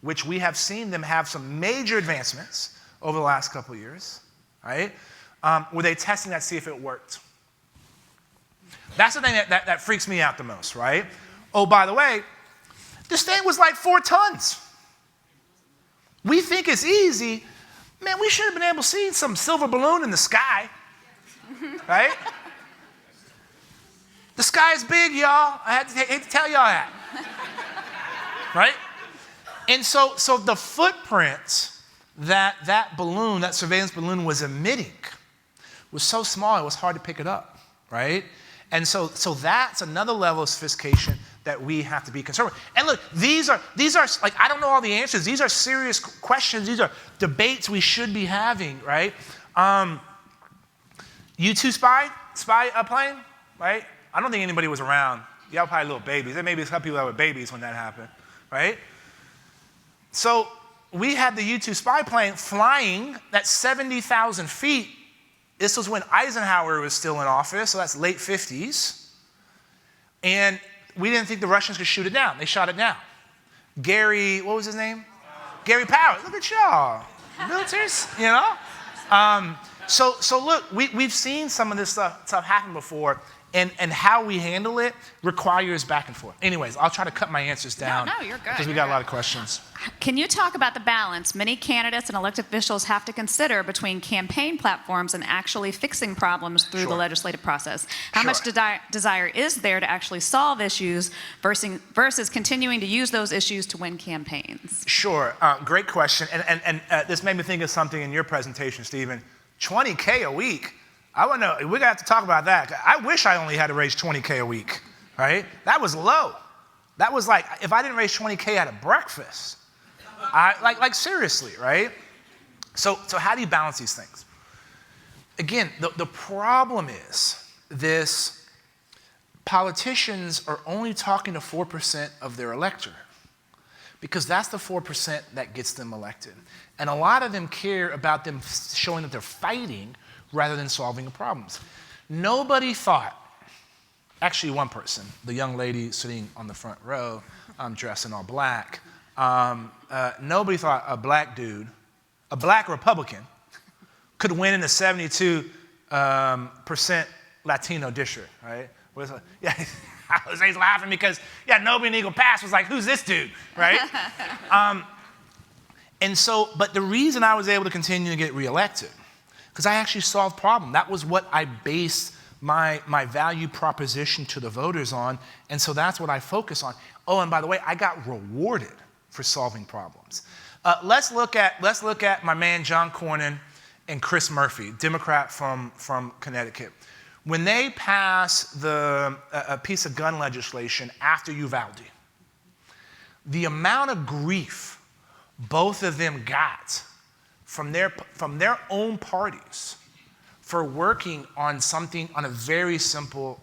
which we have seen them have some major advancements over the last couple of years, right? Were they testing that to see if it worked? That's the thing that freaks me out the most, right? Oh, by the way, this thing was like 4 tons. We think it's easy. Man, we should have been able to see some silver balloon in the sky, right? The sky is big, y'all. I hate to tell y'all that, right? And so the footprint that balloon, that surveillance balloon was emitting was so small it was hard to pick it up, right? And so that's another level of sophistication that we have to be concerned with. And look, these are like, I don't know all the answers. These are serious questions. These are debates we should be having, right? U-2 spy plane, right? I don't think anybody was around. Y'all probably little babies. There may be some people that were babies when that happened, right? So we had the U-2 spy plane flying at 70,000 feet. This was when Eisenhower was still in office, so that's late 50s. And we didn't think the Russians could shoot it down. They shot it down. Gary, what was his name? Gary Powers. Look at y'all. Militaries, you know? So look, we've seen some of this stuff happen before, and how we handle it requires back and forth. Anyways, I'll try to cut my answers down. No, you're good. Because we got a lot of questions. Can you talk about the balance many candidates and elected officials have to consider between campaign platforms and actually fixing problems through the legislative process? How much desire is there to actually solve issues versus continuing to use those issues to win campaigns? Sure. Great question. And this made me think of something in your presentation, Stephen. $20K a week. I want to know, we're going to have to talk about that. I wish I only had to raise $20K a week, right? That was low. That was like, if I didn't raise $20K at a breakfast, like seriously, right? So how do you balance these things? Again, the problem is this: politicians are only talking to 4% of their electorate because that's the 4% that gets them elected. And a lot of them care about them showing that they're fighting rather than solving the problems. Nobody thought, actually one person, the young lady sitting on the front row, dressed in all black, nobody thought a black dude, a black Republican, could win in the 72% Latino district, right? Yeah, Jose's laughing because, nobody in Eagle Pass was like, who's this dude, right? And so, but the reason I was able to continue to get reelected, because I actually solved problem. That was what I based my value proposition to the voters on, and so that's what I focus on. Oh, and by the way, I got rewarded for solving problems. Let's look at my man John Cornyn and Chris Murphy, Democrat from Connecticut. When they passed a piece of gun legislation after Uvalde, the amount of grief both of them got from their own parties for working on a very simple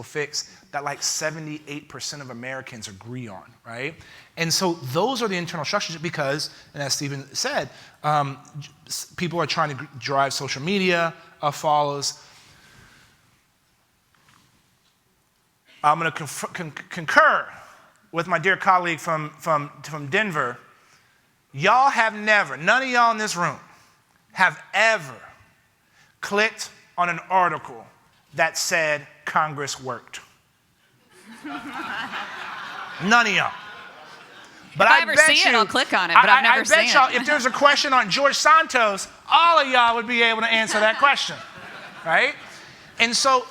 fix that like 78% of Americans agree on, right? And so those are the internal structures because, and as Stephen said, people are trying to drive social media follows. I'm going to concur with my dear colleague from Denver. Y'all have never, none of y'all in this room have ever clicked on an article that said Congress worked. None of y'all. But if I ever see it, I'll click on it, but I've never seen it. I bet y'all, if there's a question on George Santos, all of y'all would be able to answer that question, right? And so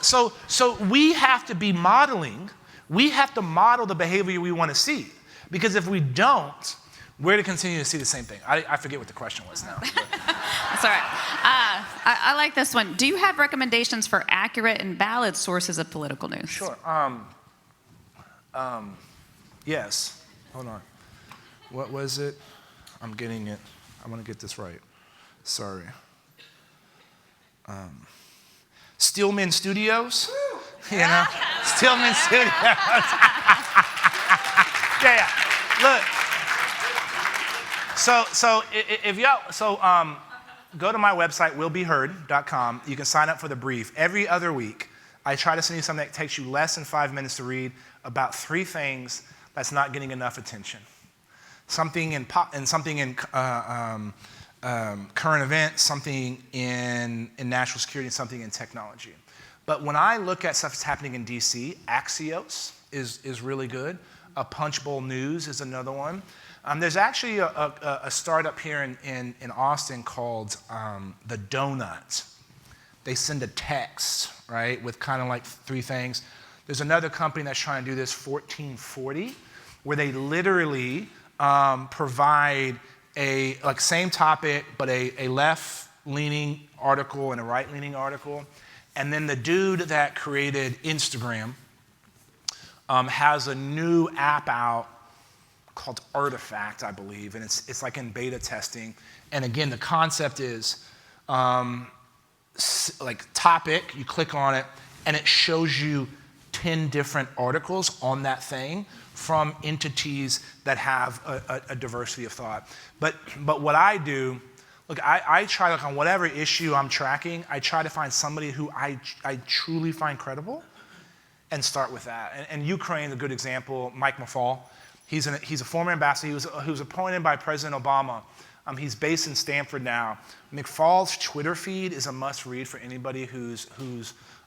we have to be modeling. We have to model the behavior we want to see. Because if we don't, we're to continue to see the same thing. I forget what the question was now. That's all right. I like this one. Do you have recommendations for accurate and valid sources of political news? Sure. Yes. Hold on. What was it? I'm getting it. I want to get this right. Sorry. Steelman Studios. You know, Steelman Studios. yeah. Look. So if y'all, go to my website, willbehurd.com. You can sign up for the brief. Every other week, I try to send you something that takes you less than 5 minutes to read about 3 things that's not getting enough attention. Something in current events, something in national security, and something in technology. But when I look at stuff that's happening in DC, Axios is really good. Punchbowl News is another one. There's actually a startup here in Austin called The Donut. They send a text, right, with kind of like 3 things. There's another company that's trying to do this, 1440, where they literally provide a same topic, but a left-leaning article and a right-leaning article. And then the dude that created Instagram has a new app out called Artifact, I believe, and it's like in beta testing. And again, the concept is like topic, you click on it, and it shows you 10 different articles on that thing from entities that have a diversity of thought. But what I do, look, I try to look on whatever issue I'm tracking, I try to find somebody who I truly find credible and start with that. And Ukraine, a good example, Mike McFaul. He's a former ambassador. He was appointed by President Obama. He's based in Stanford now. McFaul's Twitter feed is a must-read for anybody who's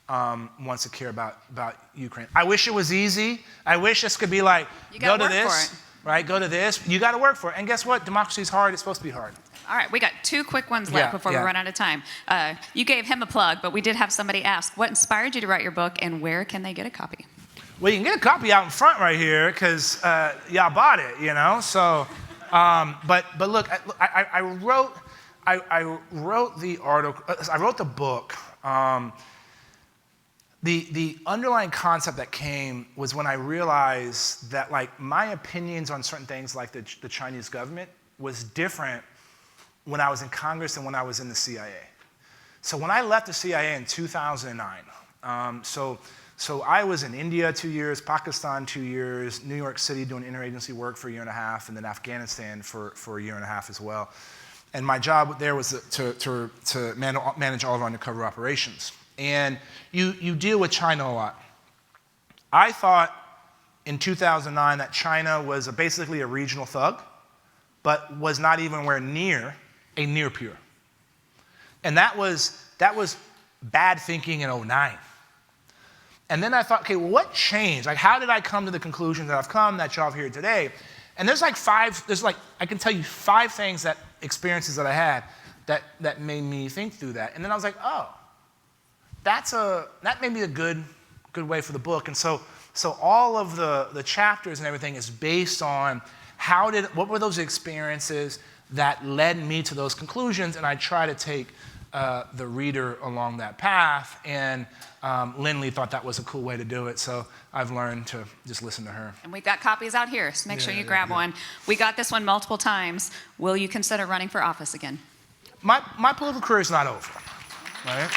wants to care about Ukraine. I wish it was easy. I wish this could be like, go to this, right? Go to this. You got to work for it. And guess what? Democracy is hard. It's supposed to be hard. All right, we got 2 quick ones left before we run out of time. You gave him a plug, but we did have somebody ask, what inspired you to write your book, and where can they get a copy? Well, you can get a copy out in front right here because y'all bought it, you know. So, but look, I wrote the article. I wrote the book. The underlying concept that came was when I realized that like my opinions on certain things like the Chinese government was different when I was in Congress and when I was in the CIA. So when I left the CIA in 2009, so I was in India 2 years, Pakistan 2 years, New York City doing interagency work for a year and a half, and then Afghanistan for a year and a half as well. And my job there was to manage all of our undercover operations. And you deal with China a lot. I thought in 2009 that China was basically a regional thug, but was not even near a near peer. And that was bad thinking in 2009. And then I thought, okay, well, what changed? Like, how did I come to the conclusion that I've come, that y'all have here today? And I can tell you 5 things experiences that I had that made me think through that. And then I was like, oh, that may be a good way for the book. And so all of the chapters and everything is based on what were those experiences that led me to those conclusions, and I try to take the reader along that path. And Lindley thought that was a cool way to do it, so I've learned to just listen to her. And we've got copies out here, so make sure you grab one. We got this one multiple times. Will you consider running for office again? My political career is not over, right?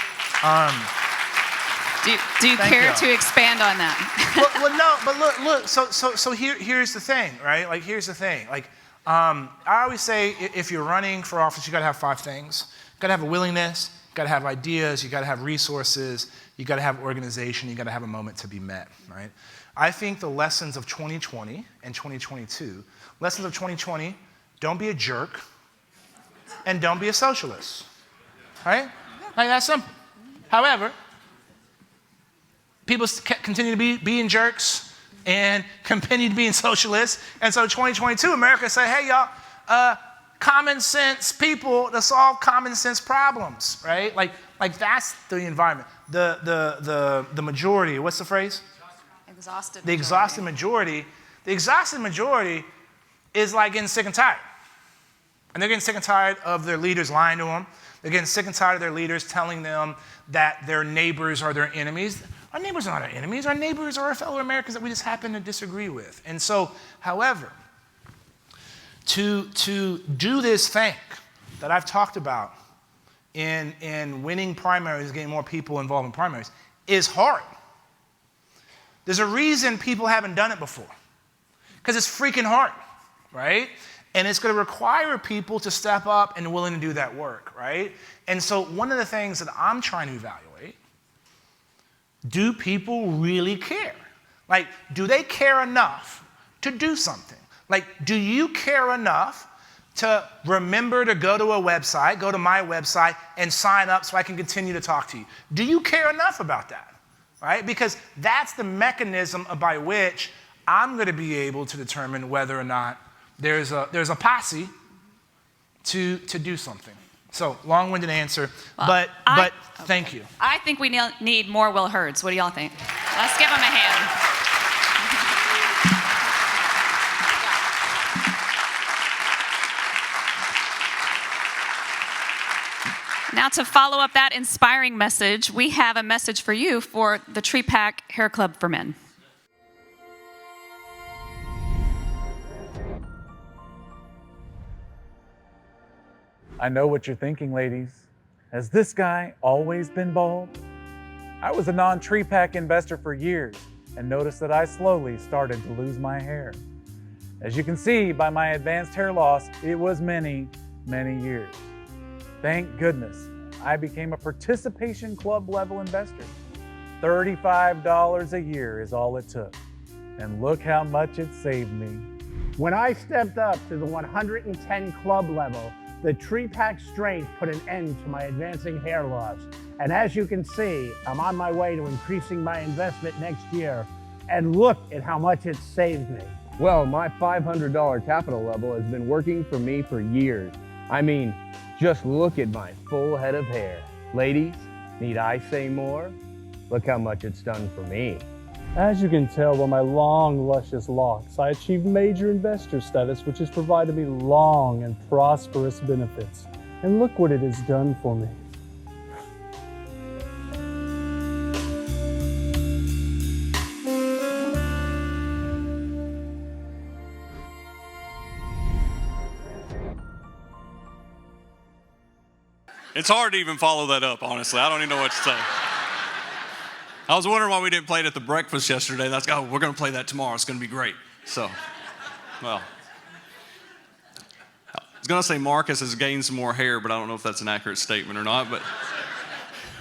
Do you care to expand on that? well, no, but look. So here's the thing, right? Like, here's the thing. Like, I always say, if you're running for office, you got to have 5 things. You got to have a willingness. You got to have ideas. You got to have resources. You got to have organization. You got to have a moment to be met, right? I think the lessons of 2020 and 2022. Lessons of 2020: don't be a jerk, and don't be a socialist, right? Like, that's simple. However, people continue to be being jerks and continue to being socialists. And so 2022, America say, hey, y'all, common sense people to solve common sense problems, right? Like that's the environment. The majority, what's the phrase? Exhausted. The exhausted majority. The exhausted majority is like getting sick and tired. And they're getting sick and tired of their leaders lying to them. They're getting sick and tired of their leaders telling them that their neighbors are their enemies. Our neighbors are not our enemies. Our neighbors are our fellow Americans that we just happen to disagree with. And so, however, to do this thing that I've talked about in winning primaries, getting more people involved in primaries, is hard. There's a reason people haven't done it before. Because it's freaking hard, right? And it's going to require people to step up and willing to do that work, right? And so one of the things that I'm trying to evaluate, do people really care? Like, do they care enough to do something? Like, do you care enough to remember to go to a website, go to my website, and sign up so I can continue to talk to you? Do you care enough about that, right? Because that's the mechanism by which I'm going to be able to determine whether or not there's a posse to do something. So, long-winded answer, but thank you. I think we need more Will Hurds. What do y'all think? Let's give him a hand. Now, to follow up that inspiring message, we have a message for you for the TREPAC Hair Club for Men. I know what you're thinking, ladies. Has this guy always been bald? I was a non-TREPAC investor for years and noticed that I slowly started to lose my hair. As you can see by my advanced hair loss, it was many, many years. Thank goodness I became a participation club level investor. $35 a year is all it took. And look how much it saved me. When I stepped up to the 110 club level, the TREPAC strength put an end to my advancing hair loss. And as you can see, I'm on my way to increasing my investment next year. And look at how much it saved me. Well, my $500 capital level has been working for me for years. I mean, just look at my full head of hair. Ladies, need I say more? Look how much it's done for me. As you can tell by my long, luscious locks, I achieved major investor status, which has provided me long and prosperous benefits. And look what it has done for me. It's hard to even follow that up, honestly. I don't even know what to say. I was wondering why we didn't play it at the breakfast yesterday. We're going to play that tomorrow. It's going to be great. So, well, I was going to say Marcus has gained some more hair, but I don't know if that's an accurate statement or not. But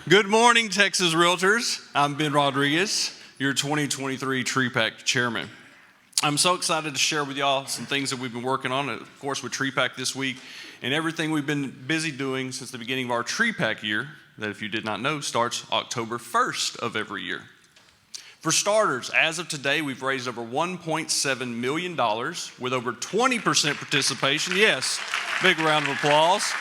good morning, Texas Realtors. I'm Ben Rodriguez, your 2023 TREPAC chairman. I'm so excited to share with y'all some things that we've been working on, of course, with TREPAC this week, and everything we've been busy doing since the beginning of our TREPAC year, that if you did not know, starts October 1st of every year. For starters, as of today, we've raised over $1.7 million with over 20% participation. Yes, big round of applause.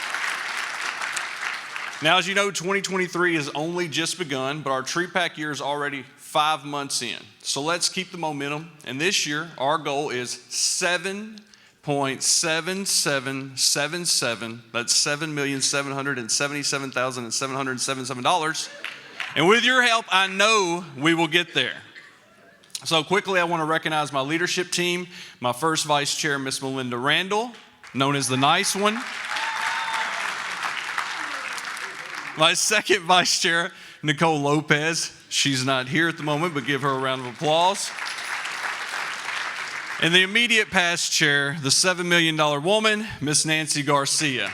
Now, as you know, 2023 has only just begun, but our TREPAC year is already 5 months in. So let's keep the momentum. And this year, our goal is $7.7777. That's $7,777,777. And with your help, I know we will get there. So quickly, I want to recognize my leadership team. My first vice chair, Miss Melinda Randall, known as the nice one. My second vice chair, Nicole Lopez. She's not here at the moment, but give her a round of applause. And the immediate past chair, the $7 million woman, Miss Nancy Garcia.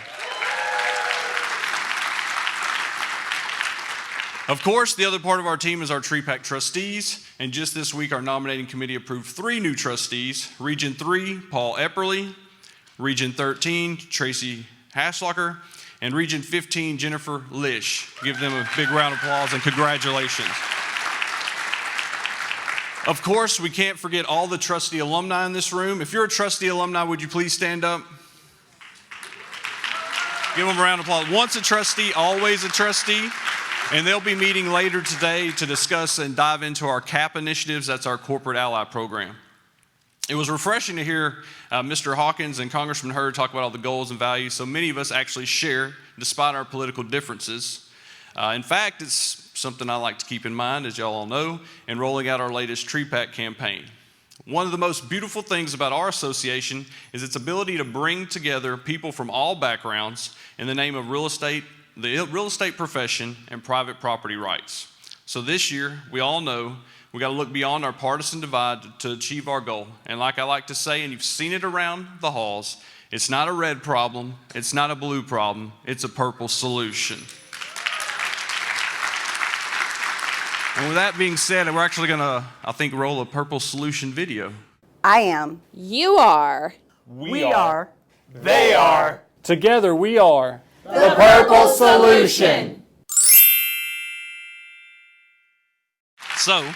Of course, the other part of our team is our TREPAC trustees, and just this week our nominating committee approved 3 new trustees. Region 3, Paul Epperly. Region 13, Tracy Haslacher. And Region 15, Jennifer Lish. Give them a big round of applause and congratulations. Of course, we can't forget all the trustee alumni in this room. If you're a trustee alumni, would you please stand up? Give them a round of applause. Once a trustee, always a trustee. And they'll be meeting later today to discuss and dive into our CAP initiatives. That's our corporate ally program. It was refreshing to hear Mr. Hawkins and Congressman Hurd talk about all the goals and values. So many of us actually share, despite our political differences. In fact, it's something I like to keep in mind, as y'all all know, in rolling out our latest TREPAC campaign. One of the most beautiful things about our association is its ability to bring together people from all backgrounds in the name of real estate, the real estate profession, and private property rights. So this year, we all know we got to look beyond our partisan divide to achieve our goal. And like I like to say, and you've seen it around the halls, it's not a red problem, it's not a blue problem, it's a purple solution. And with that being said, we're actually going to, I think, roll a purple solution video. I am. You are. We are. They are. Together we are. The Purple Solution. So,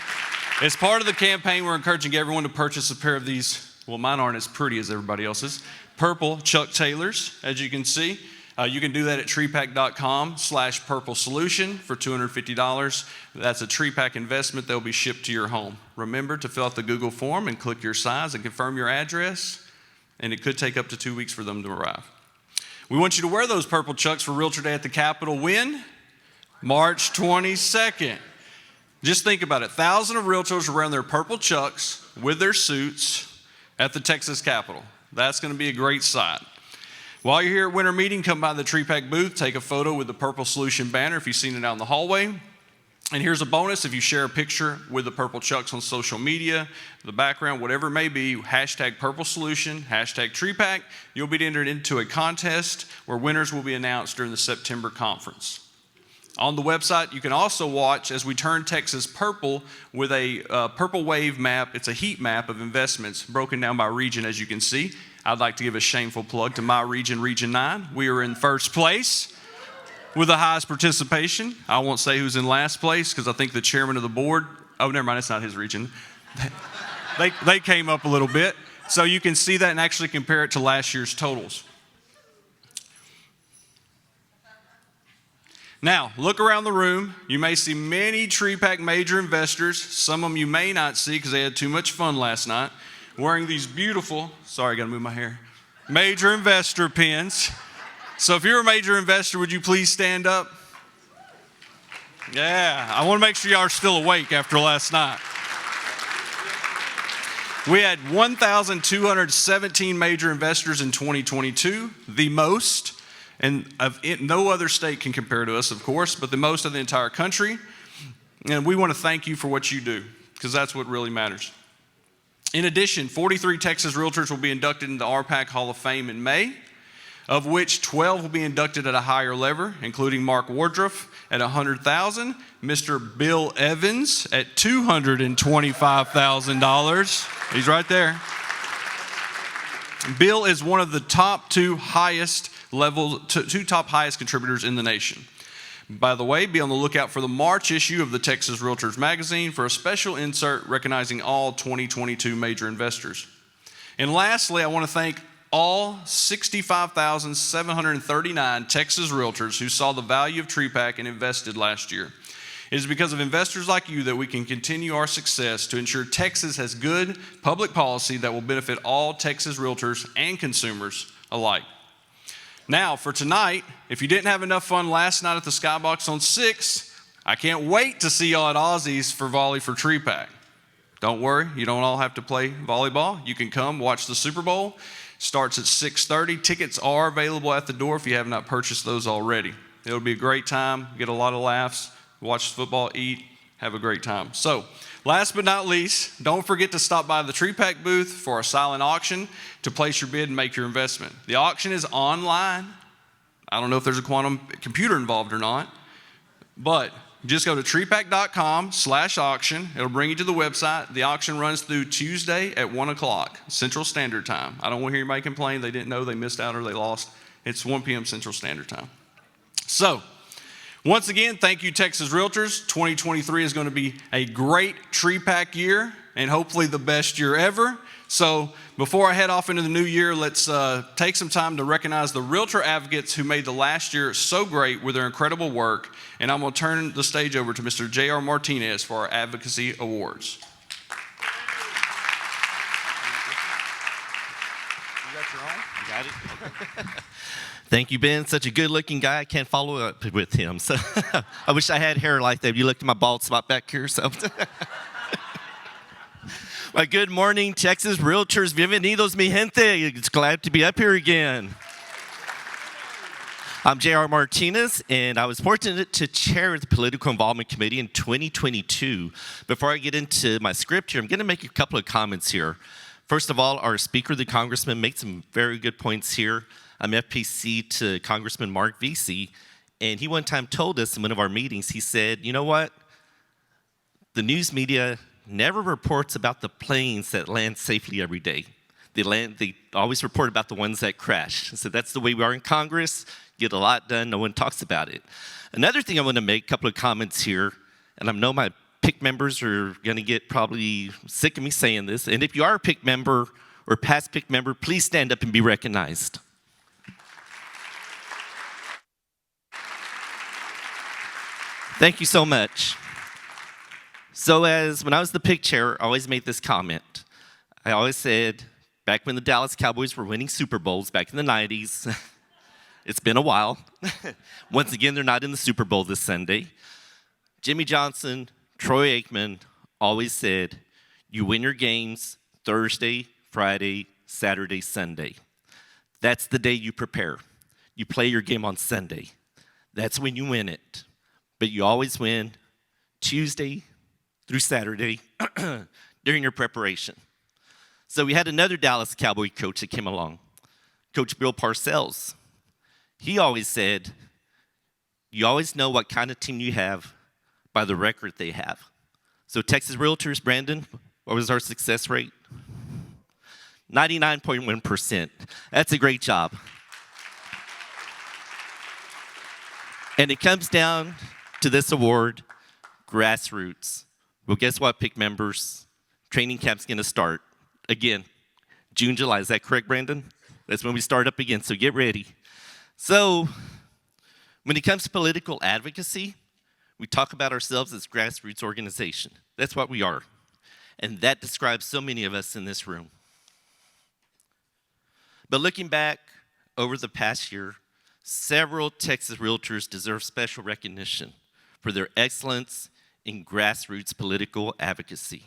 as part of the campaign, we're encouraging everyone to purchase a pair of these, well, mine aren't as pretty as everybody else's, purple Chuck Taylors, as you can see. You can do that at trepac.com/purple solution for $250. That's a TREPAC investment. They'll be shipped to your home. Remember to fill out the Google form and click your size and confirm your address, and it could take up to 2 weeks for them to arrive. We want you to wear those purple Chucks for Realtor Day at the Capitol when? March 22nd. Just think about it. Thousands of realtors are wearing their purple Chucks with their suits at the Texas Capitol. That's going to be a great sight. While you're here at winter meeting, come by the TREPAC booth, take a photo with the Purple Solution banner if you've seen it out in the hallway. And here's a bonus: if you share a picture with the purple Chucks on social media, the background, whatever it may be, hashtag Purple Solution, hashtag TREPAC, you'll be entered into a contest where winners will be announced during the September conference. On the website, you can also watch as we turn Texas purple with a purple wave map. It's a heat map of investments broken down by region, as you can see. I'd like to give a shameful plug to my region, Region 9. We are in first place with the highest participation. I won't say who's in last place because I think the chairman of the board, oh, never mind, it's not his region. They came up a little bit. So you can see that and actually compare it to last year's totals. Now, look around the room. You may see many TREPAC major investors. Some of them you may not see because they had too much fun last night, wearing these beautiful, sorry, I got to move my hair, major investor pins. So if you're a major investor, would you please stand up? Yeah, I want to make sure y'all are still awake after last night. We had 1,217 major investors in 2022, the most. And no other state can compare to us, of course, but the most of the entire country. And we want to thank you for what you do, because that's what really matters. In addition, 43 Texas realtors will be inducted into the RPAC Hall of Fame in May, of which 12 will be inducted at a higher level, including Mark Wardruff at $100,000, Mr. Bill Evans at $225,000. He's right there. Bill is one of the top two top highest contributors in the nation. By the way, be on the lookout for the March issue of the Texas Realtors magazine for a special insert recognizing all 2022 major investors. And lastly, I want to thank all 65,739 Texas Realtors who saw the value of TREPAC and invested last year. It is because of investors like you that we can continue our success to ensure Texas has good public policy that will benefit all Texas Realtors and consumers alike. Now, for tonight, if you didn't have enough fun last night at the Skybox on 6, I can't wait to see y'all at Aussie's for Volley for TREPAC. Don't worry, you don't all have to play volleyball. You can come watch the Super Bowl. Starts at 6:30. Tickets are available at the door if you have not purchased those already. It'll be a great time, get a lot of laughs, watch football, eat, have a great time. So, last but not least, don't forget to stop by the TREPAC booth for a silent auction to place your bid and make your investment. The auction is online. I don't know if there's a quantum computer involved or not, but just go to trepac.com/auction. It'll bring you to the website. The auction runs through Tuesday at 1 o'clock Central Standard Time. I don't want to hear anybody complain they didn't know they missed out or they lost. It's 1 p.m. Central Standard Time. So, once again, thank you, Texas Realtors. 2023 is going to be a great TREPAC year and hopefully the best year ever. So before I head off into the new year, let's take some time to recognize the Realtor advocates who made the last year so great with their incredible work. And I'm going to turn the stage over to Mr. J.R. Martinez for our Advocacy Awards. You got your own? Got it. Thank you, Ben. Such a good-looking guy. I can't follow up with him. So I wish I had hair like that. You looked at my bald spot back here. So, well, good morning, Texas Realtors. Bienvenidos, mi gente. It's glad to be up here again. I'm J.R. Martinez, and I was fortunate to chair the Political Involvement Committee in 2022. Before I get into my script here, I'm going to make a couple of comments here. First of all, our speaker, the Congressman, made some very good points here. I'm FPC to Congressman Mark Vesey, and he one time told us in one of our meetings, he said, you know what? The news media never reports about the planes that land safely every day. They always report about the ones that crash. So that's the way we are in Congress. Get a lot done, no one talks about it. Another thing I want to make, a couple of comments here, and I know my PIC members are going to get probably sick of me saying this, and if you are a PIC member or past PIC member, please stand up and be recognized. Thank you so much. So when I was the PIC chair, I always made this comment. I always said, back when the Dallas Cowboys were winning Super Bowls back in the 90s, it's been a while. Once again, they're not in the Super Bowl this Sunday. Jimmy Johnson, Troy Aikman always said, you win your games Thursday, Friday, Saturday, Sunday. That's the day you prepare. You play your game on Sunday. That's when you win it. But you always win Tuesday through Saturday during your preparation. So we had another Dallas Cowboy coach that came along, Coach Bill Parcells. He always said, you always know what kind of team you have by the record they have. So Texas Realtors, Brandon, what was our success rate? 99.1%. That's a great job. And it comes down to this award, Grassroots. Well, guess what, PIC members? Training camp's going to start again, June, July. Is that correct, Brandon? That's when we start up again, so get ready. So when it comes to political advocacy, we talk about ourselves as grassroots organization. That's what we are. And that describes so many of us in this room. But looking back over the past year, several Texas Realtors deserve special recognition for their excellence in grassroots political advocacy.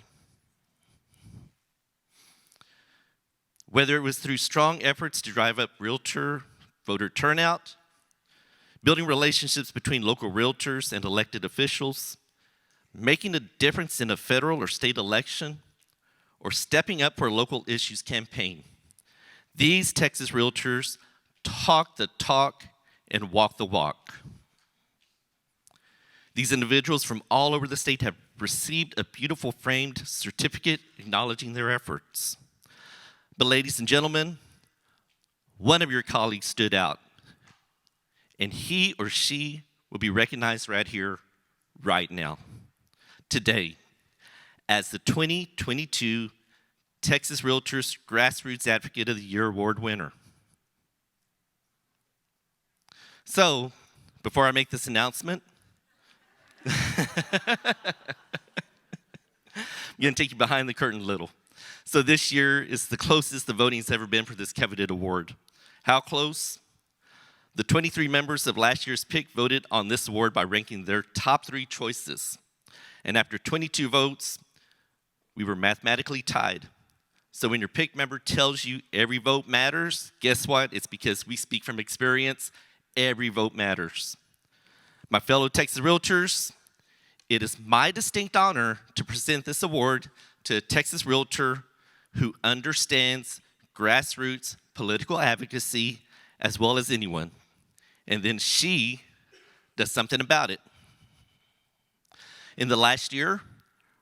Whether it was through strong efforts to drive up realtor voter turnout, building relationships between local realtors and elected officials, making a difference in a federal or state election, or stepping up for a local issues campaign, these Texas Realtors talk the talk and walk the walk. These individuals from all over the state have received a beautiful framed certificate acknowledging their efforts. But ladies and gentlemen, one of your colleagues stood out, and he or she will be recognized right here, right now, today, as the 2022 Texas Realtors Grassroots Advocate of the Year Award winner. So, before I make this announcement, I'm going to take you behind the curtain a little. So this year is the closest the voting's ever been for this coveted award. How close? The 23 members of last year's pick voted on this award by ranking their top 3 choices. And after 22 votes, we were mathematically tied. So when your pick member tells you every vote matters, guess what? It's because we speak from experience. Every vote matters. My fellow Texas Realtors, it is my distinct honor to present this award to a Texas Realtor who understands grassroots political advocacy as well as anyone. And then she does something about it. In the last year,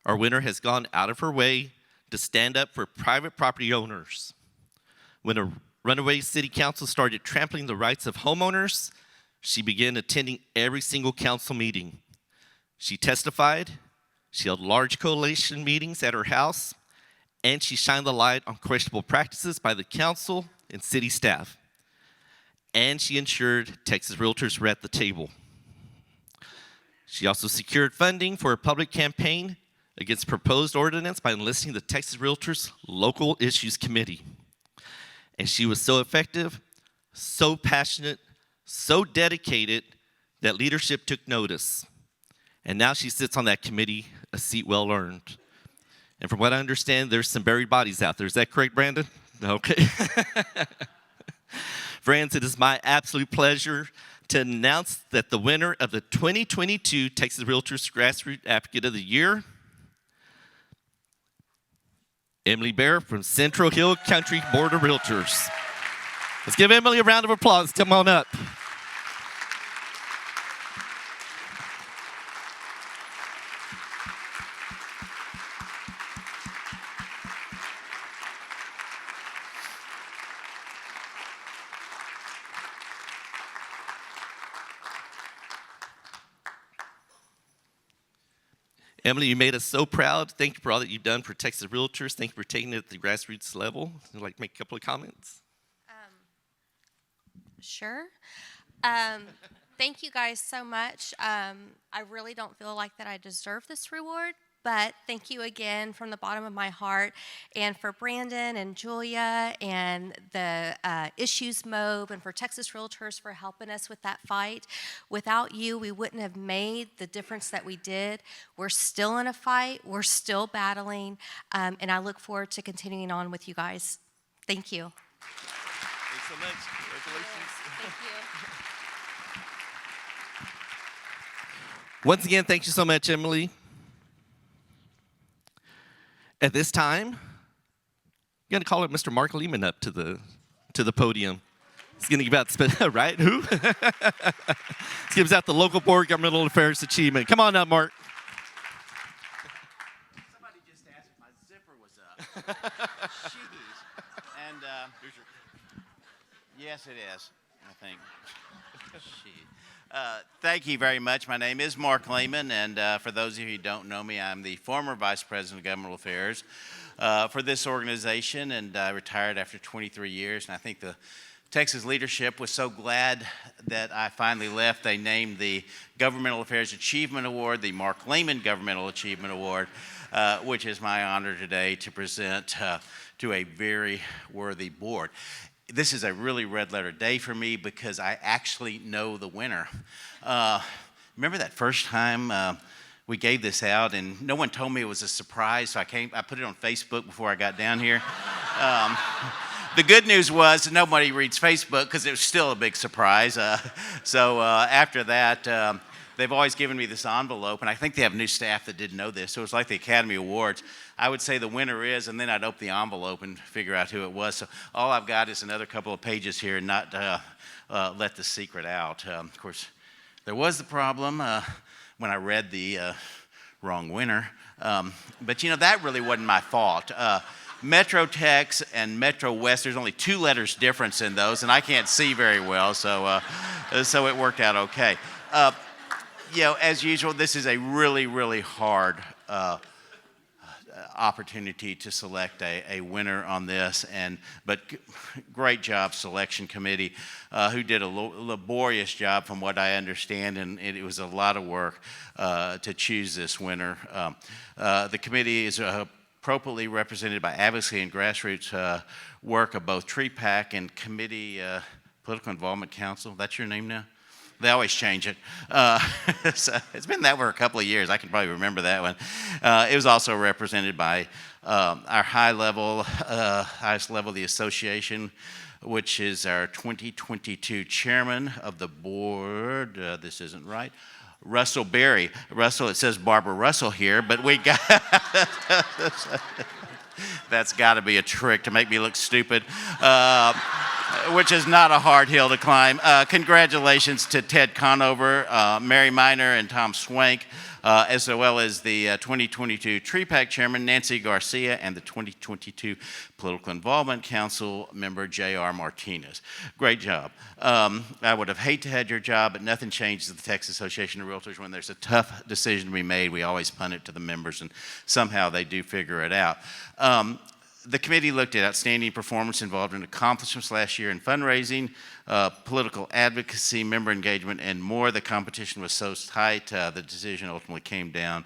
our winner has gone out of her way to stand up for private property owners. When a runaway city council started trampling the rights of homeowners, she began attending every single council meeting. She testified, she held large coalition meetings at her house, and she shined the light on questionable practices by the council and city staff. And she ensured Texas Realtors were at the table. She also secured funding for a public campaign against proposed ordinance by enlisting the Texas Realtors Local Issues Committee. And she was so effective, so passionate, so dedicated that leadership took notice. And now she sits on that committee, a seat well earned. And from what I understand, there's some buried bodies out there. Is that correct, Brandon? Okay. Friends, it is my absolute pleasure to announce that the winner of the 2022 Texas Realtors Grassroots Advocate of the Year, Emily Baehr from Central Hill Country Board of Realtors. Let's give Emily a round of applause. Come on up. Emily, you made us so proud. Thank you for all that you've done for Texas Realtors. Thank you for taking it at the grassroots level. Would you like to make a couple of comments? Sure. Thank you guys so much. I really don't feel like that I deserve this reward, but thank you again from the bottom of my heart, and for Brandon and Julia and the Issues Mob, and for Texas Realtors for helping us with that fight. Without you, we wouldn't have made the difference that we did. We're still in a fight. We're still battling, and I look forward to continuing on with you guys. Thank you. Thanks so much. Congratulations. Thank you. Once again, thank you so much, Emily. At this time, I'm going to call it Mr. Mark Lehman up to the podium. He's going to give out, right? Who? He gives out the local board governmental affairs achievement. Come on up, Mark. Somebody just asked if my zipper was up. Jeez. And yes, it is, I think. Thank you very much. My name is Mark Lehman, and for those of you who don't know me, I'm the former Vice President of Governmental Affairs for this organization, and I retired after 23 years. And I think the Texas leadership was so glad that I finally left. They named the Governmental Affairs Achievement Award the Mark Lehman Governmental Achievement Award, which is my honor today to present to a very worthy board. This is a really red letter day for me because I actually know the winner. Remember that first time we gave this out and no one told me it was a surprise, so I put it on Facebook before I got down here. The good news was nobody reads Facebook because it was still a big surprise. So after that, they've always given me this envelope, and I think they have new staff that didn't know this, so it's like the Academy Awards. I would say the winner is, and then I'd open the envelope and figure out who it was. So all I've got is another couple of pages here and not let the secret out. Of course, there was the problem when I read the wrong winner. But, you know, that really wasn't my fault. Metro Tex and Metro West, there's only 2 letters difference in those, and I can't see very well, so it worked out okay. as usual, this is a really, really hard opportunity to select a winner on this, but great job, selection committee, who did a laborious job from what I understand, and it was a lot of work to choose this winner. The committee is appropriately represented by advocacy and grassroots work of both TREPAC and Committee Political Involvement Council. That's your name now? They always change it. So it's been that for a couple of years. I can probably remember that one. It was also represented by our highest level of the association, which is our 2022 chairman of the board. This isn't right. Russell Berry. Russell, it says Barbara Russell here, but we got... That's got to be a trick to make me look stupid. Which is not a hard hill to climb. Congratulations to Ted Conover, Mary Miner, and Tom Schwenk, as well as the 2022 TREPAC Chairman, Nancy Garcia, and the 2022 Political Involvement Council member, J.R. Martinez. Great job. I would have hated to have your job, but nothing changes at the Texas Association of Realtors. When there's a tough decision to be made, we always punt it to the members, and somehow they do figure it out. The committee looked at outstanding performance involved in accomplishments last year in fundraising, political advocacy, member engagement, and more. The competition was so tight, the decision ultimately came down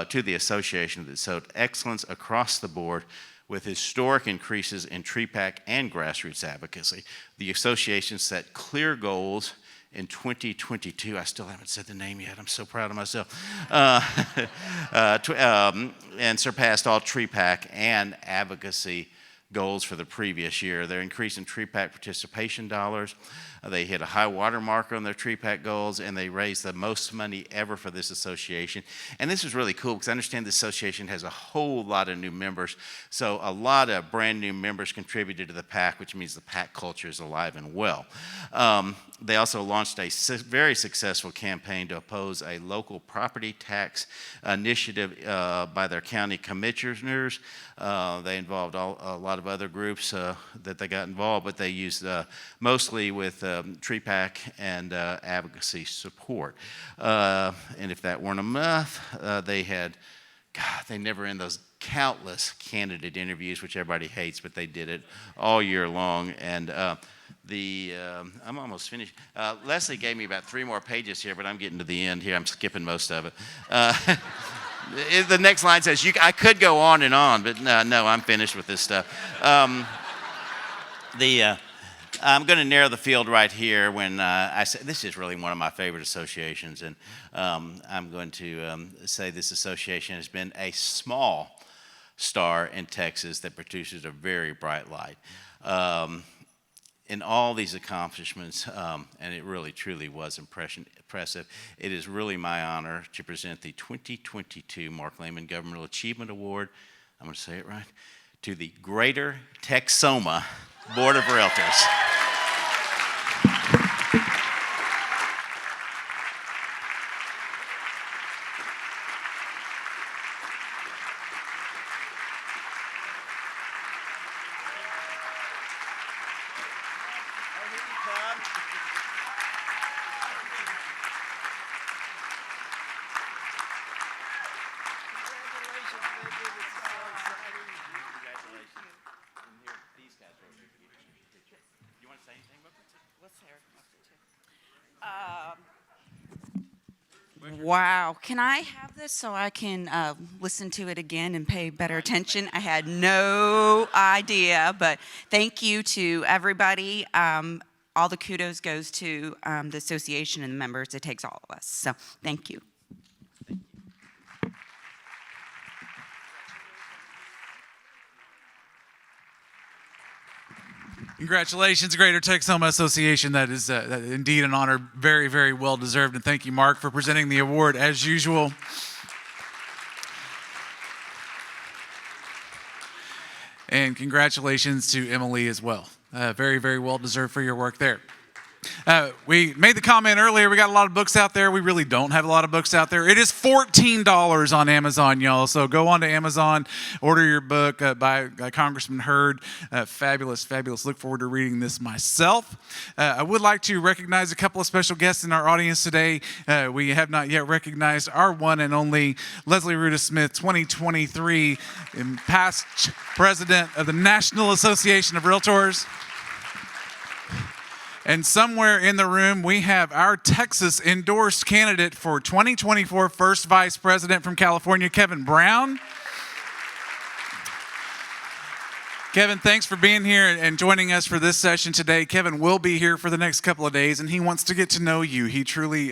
to the association that showed excellence across the board with historic increases in TREPAC and grassroots advocacy. The association set clear goals in 2022. I still haven't said the name yet. I'm so proud of myself. And surpassed all TREPAC and advocacy goals for the previous year. Their increase in TREPAC participation dollars, they hit a high water mark on their TREPAC goals, and they raised the most money ever for this association. And this is really cool because I understand the association has a whole lot of new members. So a lot of brand new members contributed to the PAC, which means the PAC culture is alive and well. They also launched a very successful campaign to oppose a local property tax initiative by their county commissioners. They involved a lot of other groups that they got involved, but they used mostly with TREPAC and advocacy support. And if that weren't enough, they never end those countless candidate interviews, which everybody hates, but they did it all year long. And I'm almost finished. Leslie gave me about 3 more pages here, but I'm getting to the end here. I'm skipping most of it. The next line says, I could go on and on, but no, I'm finished with this stuff. I'm going to narrow the field right here when I say this is really one of my favorite associations, and I'm going to say this association has been a small star in Texas that produces a very bright light. In all these accomplishments, and it really truly was impressive, it is really my honor to present the 2022 Mark Lehman Governmental Achievement Award, I'm going to say it right, to the Greater Texoma Board of Realtors. Wow. Can I have this so I can listen to it again and pay better attention? I had no idea, but thank you to everybody. All the kudos goes to the association and the members. It takes all of us. So thank you. Congratulations, Greater Texoma Association. That is indeed an honor, very, very well deserved. And thank you, Mark, for presenting the award as usual. And congratulations to Emily as well. Very, very well deserved for your work there. We made the comment earlier, we got a lot of books out there. We really don't have a lot of books out there. It is $14 on Amazon, y'all. So go on to Amazon, order your book by Congressman Hurd. Fabulous, fabulous. Look forward to reading this myself. I would like to recognize a couple of special guests in our audience today. We have not yet recognized our one and only Leslie Ruda Smith, 2023 past president of the National Association of Realtors. And somewhere in the room, we have our Texas endorsed candidate for 2024 first vice president from California, Kevin Brown. Kevin, thanks for being here and joining us for this session today. Kevin will be here for the next couple of days, and he wants to get to know you. He truly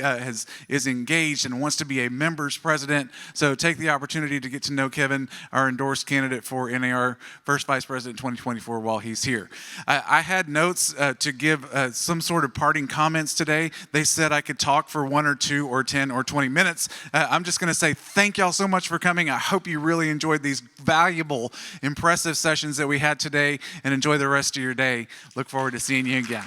is engaged and wants to be a members president. So take the opportunity to get to know Kevin, our endorsed candidate for NAR First Vice President 2024 while he's here. I had notes to give some sort of parting comments today. They said I could talk for 1 or 2 or 10 or 20 minutes. I'm just going to say thank y'all so much for coming. I hope you really enjoyed these valuable, impressive sessions that we had today, and enjoy the rest of your day. Look forward to seeing you again.